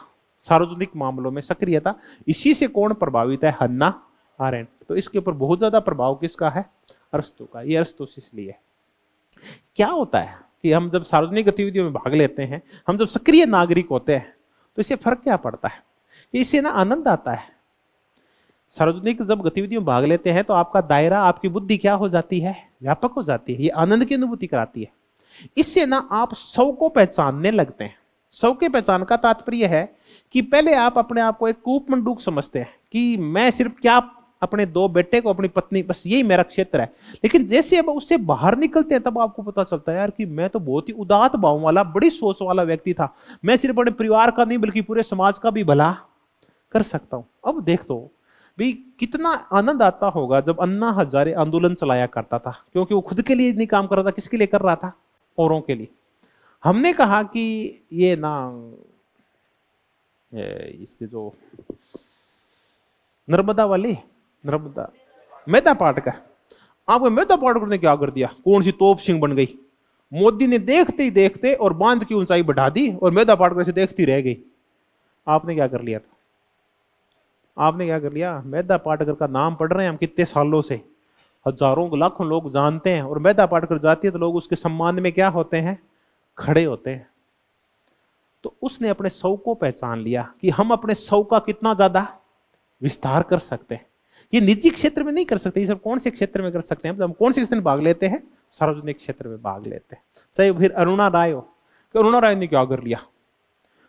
[SPEAKER 1] सार्वजनिक मामलों में सक्रियता। इसी से कौन प्रभावित है? हन्ना अरेंट। तो इसके ऊपर बहुत ज्यादा प्रभाव किसका है? अरस्तु का। ये अरस्तु से इसलिए क्या होता है कि हम जब सार्वजनिक गतिविधियों में भाग लेते हैं, हम जब सक्रिय नागरिक होते हैं, तो इससे फर्क क्या पड़ता है कि इससे ना आनंद आता है। सार्वजनिक जब गतिविधियों में भाग लेते हैं तो आपका दायरा, आपकी बुद्धि क्या हो जाती है? व्यापक हो जाती है। ये आनंद की अनुभूति कराती है। इससे ना आप सौ को पहचानने लगते हैं। सौ के पहचान का तात्पर्य है कि पहले आप अपने आप को एक कूपमंडूक समझते हैं कि मैं सिर्फ क्या अपने 2 बेटे को, अपनी पत्नी, बस यही मेरा क्षेत्र है। लेकिन जैसे अब उससे बाहर निकलते हैं तब आपको पता चलता है यार कि मैं तो बहुत ही उदात्त भाव वाला, बड़ी सोच वाला व्यक्ति था। मैं सिर्फ अपने परिवार का नहीं बल्कि पूरे समाज का भी भला कर सकता हूं। अब देख दो भाई कितना आनंद आता होगा जब अन्ना हजारे आंदोलन चलाया करता था, क्योंकि वो खुद के लिए नहीं काम कर रहा था, किसके लिए कर रहा था? औरों के लिए। हमने कहा कि ये ना इसके जो नर्मदा वाली, नर्मदा मेधा पाटकर, आपको मेधा पाटकर ने क्या कर दिया, कौन सी तोप सिंह बन गई। मोदी ने देखते ही देखते और बांध की ऊंचाई बढ़ा दी और मेधा पाटकर से देखती रह गई। आपने क्या कर लिया था? आपने क्या कर लिया? मेधा पाटकर का नाम पढ़ रहे हैं हम कितने सालों से, हजारों लाखों लोग जानते हैं, और मेधा पाटकर जाती है तो लोग उसके सम्मान में क्या होते हैं? खड़े होते हैं। तो उसने अपने सौ को पहचान लिया कि हम अपने सौ का कितना ज्यादा विस्तार कर सकते हैं। ये निजी क्षेत्र में नहीं कर सकते, ये सब कौन से क्षेत्र में कर सकते हैं? हम कौन से क्षेत्र में भाग लेते हैं? सार्वजनिक क्षेत्र में भाग लेते हैं। चाहे फिर अरुणा राय हो, कि अरुणा राय ने क्या कर लिया,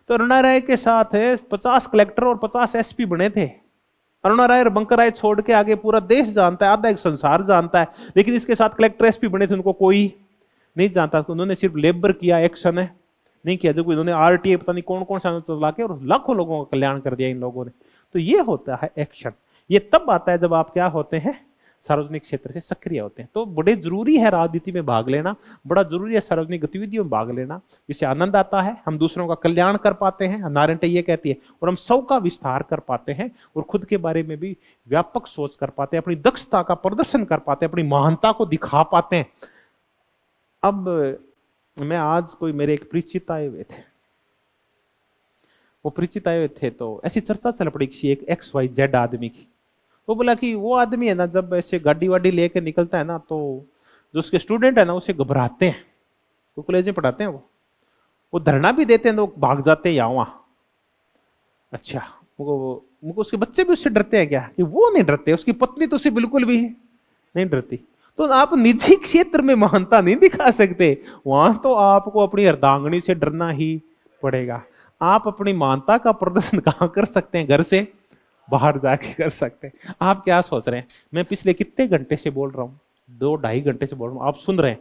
[SPEAKER 1] तो अरुणा राय के साथ 50 कलेक्टर और 50 एसपी बने थे। अरुणा राय और बंकर राय छोड़ के आगे पूरा देश जानता है, आधा एक संसार जानता है, लेकिन इसके साथ कलेक्टर एसपी बने थे, उनको कोई नहीं जानता। उन्होंने सिर्फ लेबर किया, एक्शन है नहीं किया। जब इन्होंने आरटीए पता नहीं कौन कौन सा चला के और लाखों लोगों का कल्याण कर दिया इन लोगों ने। तो ये होता है एक्शन। ये तब आता है जब आप क्या होते हैं? सार्वजनिक क्षेत्र से सक्रिय होते हैं। तो बड़े जरूरी है राजनीति में भाग लेना, बड़ा जरूरी है सार्वजनिक गतिविधियों में भाग लेना। इससे आनंद आता है, हम दूसरों का कल्याण कर पाते हैं, हन्ना अरेंट ये कहती है, और हम सौ का विस्तार कर पाते हैं और खुद के बारे में भी व्यापक सोच कर पाते हैं, अपनी दक्षता का प्रदर्शन कर पाते हैं, अपनी महानता को दिखा पाते हैं। अब मैं आज कोई मेरे एक परिचित आए हुए थे, वो परिचित आए हुए थे तो ऐसी चर्चा चल पड़ी किसी एक XYZ आदमी की। वो बोला कि वो आदमी है ना, जब ऐसे गाड़ी वाड़ी लेके निकलता है ना, तो जो उसके स्टूडेंट है ना उसे घबराते हैं। वो कॉलेज में पढ़ाते हैं, वो धरना भी देते हैं, तो बाग जाते हैं यहाँ वहाँ। अच्छा, मुझको उसके बच्चे भी उससे डरते हैं क्या? कि वो नहीं डरते, उसकी पत्नी तो उससे बिल्कुल भी नहीं डरती। तो आप निजी क्षेत्र में महानता नहीं दिखा सकते, वहां तो आपको अपनी अर्धांगनी से डरना ही पड़ेगा। आप अपनी महानता का प्रदर्शन कहाँ कर सकते हैं? घर से बाहर जाके कर सकते हैं। आप क्या सोच रहे हैं? मैं पिछले कितने घंटे से बोल रहा हूँ, 2-2.5 घंटे से बोल रहा हूँ, आप सुन रहे हैं।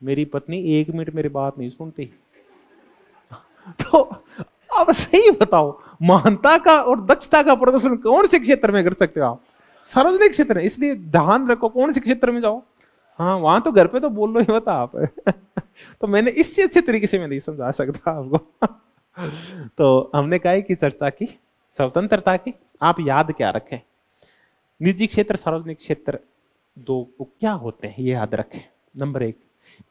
[SPEAKER 1] मेरी पत्नी 1 मिनट मेरी बात नहीं सुनती। तो आप सही बताओ, महानता का और दक्षता का प्रदर्शन कौन से क्षेत्र में कर सकते हो आप? सार्वजनिक क्षेत्र है। इसलिए ध्यान रखो कौन से क्षेत्र में जाओ। हाँ, वहां तो घर पे तो बोल लो ही मत आप। तो मैंने इससे अच्छे तरीके से मैं नहीं समझा सकता आपको। तो हमने कहा कि चर्चा की स्वतंत्रता की, आप याद क्या रखें? निजी क्षेत्र, सार्वजनिक क्षेत्र दो क्या होते हैं ये याद रखें। नंबर 1,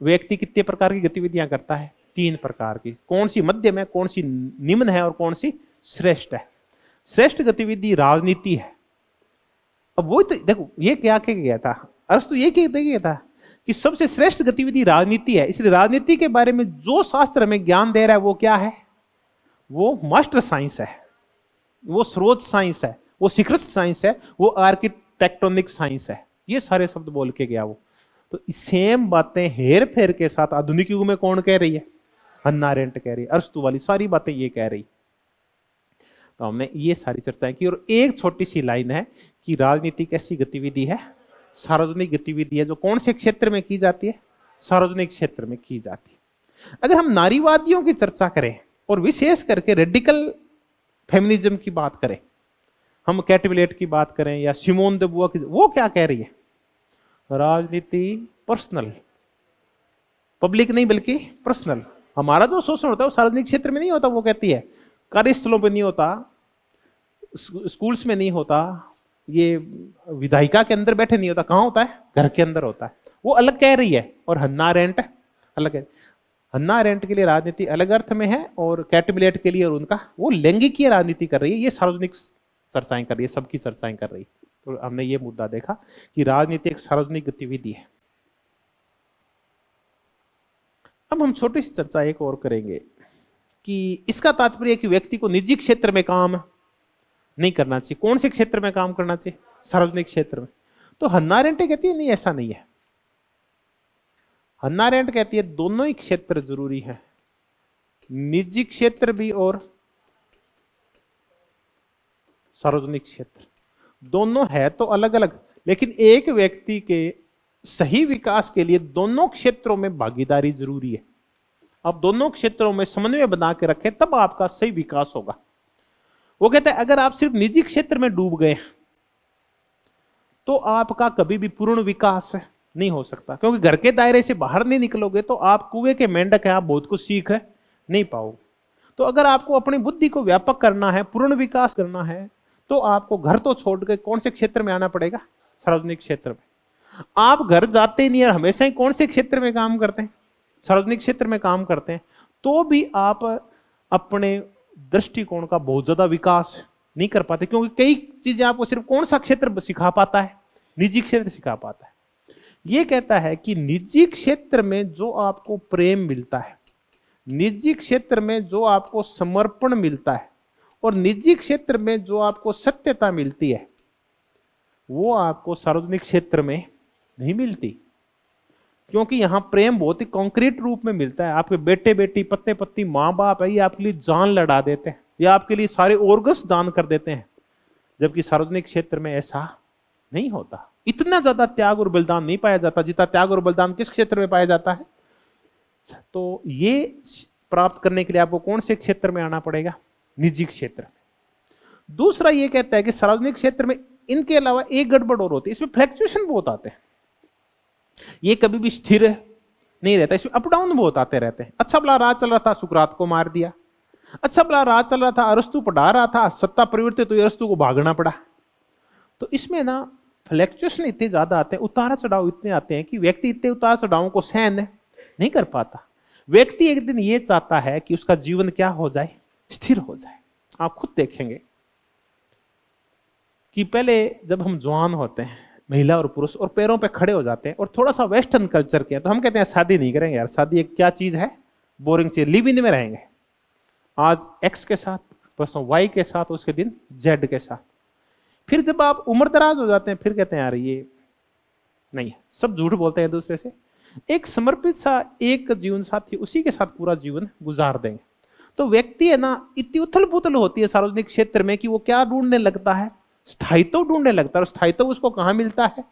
[SPEAKER 1] व्यक्ति कितने प्रकार की गतिविधियां करता है? 3 प्रकार की। कौन सी मध्यम है, कौन सी निम्न है और कौन सी श्रेष्ठ है? श्रेष्ठ गतिविधि राजनीति है। अब वो तो देखो ये क्या कह गया था, अरस्तु ये कह गया था कि सबसे श्रेष्ठ गतिविधि राजनीति है। इसलिए राजनीति के बारे में जो शास्त्र हमें ज्ञान दे रहा है वो क्या है? वो मास्टर साइंस है, वो स्रोत साइंस है, वो शिखरस्थ साइंस है, वो आर्किटेक्टोनिक साइंस है। ये सारे शब्द बोल के गया वो। तो सेम बातें हेर फेर के साथ आधुनिक युग में कौन कह रही है? हन्ना अरेंट कह रही है। अरस्तु वाली सारी बातें ये कह रही। तो हमने ये सारी चर्चाएं की। और एक छोटी सी लाइन है कि राजनीति कैसी गतिविधि है? सार्वजनिक गतिविधि है, जो कौन से क्षेत्र में की जाती है? सार्वजनिक क्षेत्र में की जाती है। अगर हम नारीवादियों की चर्चा करें और विशेष करके रेडिकल फेमिनिज्म की बात करें, हम कैट विलेट की बात करें या सिमोन दे बुआ की, वो क्या कह रही है? राजनीति पर्सनल, पब्लिक नहीं बल्कि पर्सनल। हमारा जो शोषण होता है वो सार्वजनिक क्षेत्र में नहीं होता, वो कहती है कार्यस्थलों पे नहीं होता, स्कूल्स में नहीं होता, ये विधायिका के अंदर बैठे नहीं होता, कहाँ होता है? घर के अंदर होता है। वो अलग कह रही है। और हन्ना अरेंट अलग है। हन्ना अरेंट के लिए राजनीति अलग अर्थ में है और कैट विलेट के लिए और उनका वो लैंगिकीय राजनीति कर रही है। ये सार्वजनिक चर्चाएं कर रही है, सबकी चर्चाएं कर रही है। तो हमने ये मुद्दा देखा कि राजनीति एक सार्वजनिक गतिविधि है। अब हम छोटी सी चर्चा एक और करेंगे कि इसका तात्पर्य कि व्यक्ति को निजी क्षेत्र में काम नहीं करना चाहिए। कौन से क्षेत्र में काम करना चाहिए? सार्वजनिक क्षेत्र में। तो हन्ना अरेंट कहती है नहीं, ऐसा नहीं है। हन्ना अरेंट कहती है दोनों ही क्षेत्र जरूरी है, निजी क्षेत्र भी और सार्वजनिक क्षेत्र। दोनों है तो अलग अलग, लेकिन एक व्यक्ति के सही विकास के लिए दोनों क्षेत्रों में भागीदारी जरूरी है। आप दोनों क्षेत्रों में समन्वय बना के रखें तब आपका सही विकास होगा। वो कहता है अगर आप सिर्फ निजी क्षेत्र में डूब गए तो आपका कभी भी पूर्ण विकास नहीं हो सकता, क्योंकि घर के दायरे से बाहर नहीं निकलोगे तो आप कुएं के मेंढक हैं, आप बहुत कुछ सीख नहीं पाओगे। तो अगर आपको अपनी बुद्धि को व्यापक करना है, पूर्ण विकास करना है, तो आपको घर तो छोड़ के कौन से क्षेत्र में आना पड़ेगा? सार्वजनिक क्षेत्र में। आप घर जाते ही नहीं और हमेशा ही कौन से क्षेत्र में काम करते हैं? सार्वजनिक क्षेत्र में काम करते हैं, तो भी आप अपने दृष्टिकोण का बहुत ज्यादा विकास नहीं कर पाते, क्योंकि कई चीजें आपको सिर्फ कौन सा क्षेत्र सिखा पाता है? निजी क्षेत्र सिखा पाता है। ये कहता है कि निजी क्षेत्र में जो आपको प्रेम मिलता है, निजी क्षेत्र में जो आपको समर्पण मिलता है, और निजी क्षेत्र में जो आपको सत्यता मिलती है, वो आपको सार्वजनिक क्षेत्र में नहीं मिलती। क्योंकि यहां प्रेम बहुत ही कॉन्क्रीट रूप में मिलता है। आपके बेटे बेटी, पत्ते पत्नी, माँ बाप है, ये आपके लिए जान लड़ा देते हैं, या आपके लिए सारे ऑर्गन्स दान कर देते हैं, जबकि सार्वजनिक क्षेत्र में ऐसा नहीं होता। इतना ज्यादा त्याग और बलिदान नहीं पाया जाता जितना त्याग और बलिदान किस क्षेत्र में पाया जाता है? तो ये प्राप्त करने के लिए आपको कौन से क्षेत्र में आना पड़ेगा? निजी क्षेत्र में। दूसरा ये कहता है कि सार्वजनिक क्षेत्र में इनके अलावा एक गड़बड़ और होती है, इसमें फ्लक्चुएशन बहुत आते हैं, ये कभी भी स्थिर नहीं रहता, इसमें अप डाउन बहुत आते रहते हैं। अच्छा भला राह चल रहा था, सुकरात को मार दिया। अच्छा भला राह चल रहा था, अरस्तु पढ़ा रहा था, सत्ता परिवर्तित हुई, अरस्तु को भागना पड़ा। तो इसमें ना फ्लक्चुएशन इतने ज्यादा आते हैं, उतार चढ़ाव इतने आते हैं कि व्यक्ति इतने उतार चढ़ावों को सहन नहीं कर पाता। व्यक्ति एक दिन ये चाहता है कि उसका जीवन क्या हो जाए? स्थिर हो जाए। आप खुद देखेंगे कि पहले जब हम जवान होते हैं, महिला और पुरुष, और पैरों पे खड़े हो जाते हैं और थोड़ा सा वेस्टर्न कल्चर के, तो हम कहते हैं शादी नहीं करेंगे यार, शादी एक क्या चीज है, बोरिंग चीज, लिव इन में रहेंगे। आज एक्स के साथ, परसों वाई के साथ, उसके दिन जेड के साथ। फिर जब आप उम्र दराज हो जाते हैं, फिर कहते हैं यार ये नहीं है, सब झूठ बोलते हैं एक दूसरे से। एक समर्पित सा एक जीवन साथी, उसी के साथ पूरा जीवन गुजार देंगे। तो व्यक्ति है ना, इतनी उथल पुथल होती है सार्वजनिक क्षेत्र में कि वो क्या ढूंढने लगता है? स्थायित्व ढूंढने लगता है। और स्थायित्व उसको कहाँ मिलता है?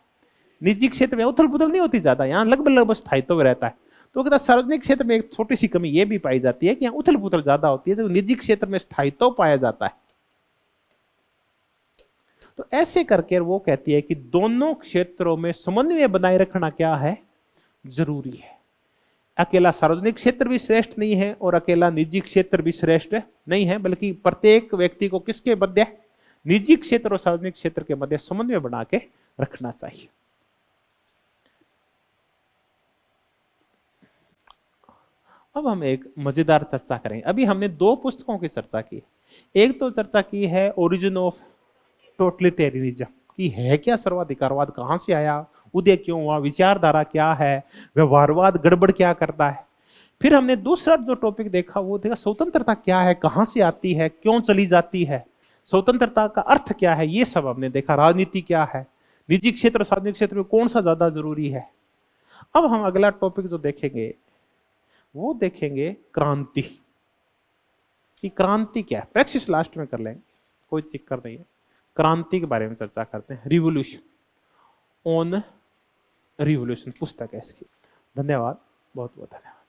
[SPEAKER 1] निजी क्षेत्र में उथल पुथल नहीं होती ज्यादा, यहाँ लगभग स्थायित्व रहता है। तो कहता सार्वजनिक क्षेत्र में एक छोटी सी कमी ये भी पाई जाती है कि यहाँ उथल पुथल ज्यादा होती है, जब निजी क्षेत्र में स्थायित्व पाया जाता है। तो ऐसे करके वो कहती है कि दोनों क्षेत्रों में समन्वय बनाए रखना क्या है? जरूरी है। अकेला सार्वजनिक क्षेत्र भी श्रेष्ठ नहीं है और अकेला निजी क्षेत्र भी श्रेष्ठ नहीं है, बल्कि प्रत्येक व्यक्ति को किसके मध्य? निजी क्षेत्र और सार्वजनिक क्षेत्र के मध्य समन्वय बना के रखना चाहिए। अब हम एक मजेदार चर्चा करेंगे। अभी हमने दो पुस्तकों की चर्चा की। एक तो चर्चा की है ओरिजिन ऑफ टोटलिटेरियनिज्म, कि है क्या सर्वाधिकारवाद, कहां से आया, उदय क्यों हुआ, विचारधारा क्या है, व्यवहारवाद गड़बड़ क्या करता है। फिर हमने दूसरा जो टॉपिक देखा वो देखा स्वतंत्रता क्या है, कहां से आती है, क्यों चली जाती है, स्वतंत्रता का अर्थ क्या है, ये सब हमने देखा। राजनीति क्या है, निजी क्षेत्र और सार्वजनिक क्षेत्र में कौन सा ज्यादा जरूरी है। अब हम अगला टॉपिक जो देखेंगे वो देखेंगे क्रांति, कि क्रांति क्या है। प्रैक्टिस लास्ट में कर लेंगे, कोई चक्कर नहीं है। क्रांति के बारे में चर्चा करते हैं। रिवोल्यूशन, ऑन रिवोल्यूशन पुस्तक है इसकी। धन्यवाद, बहुत बहुत धन्यवाद।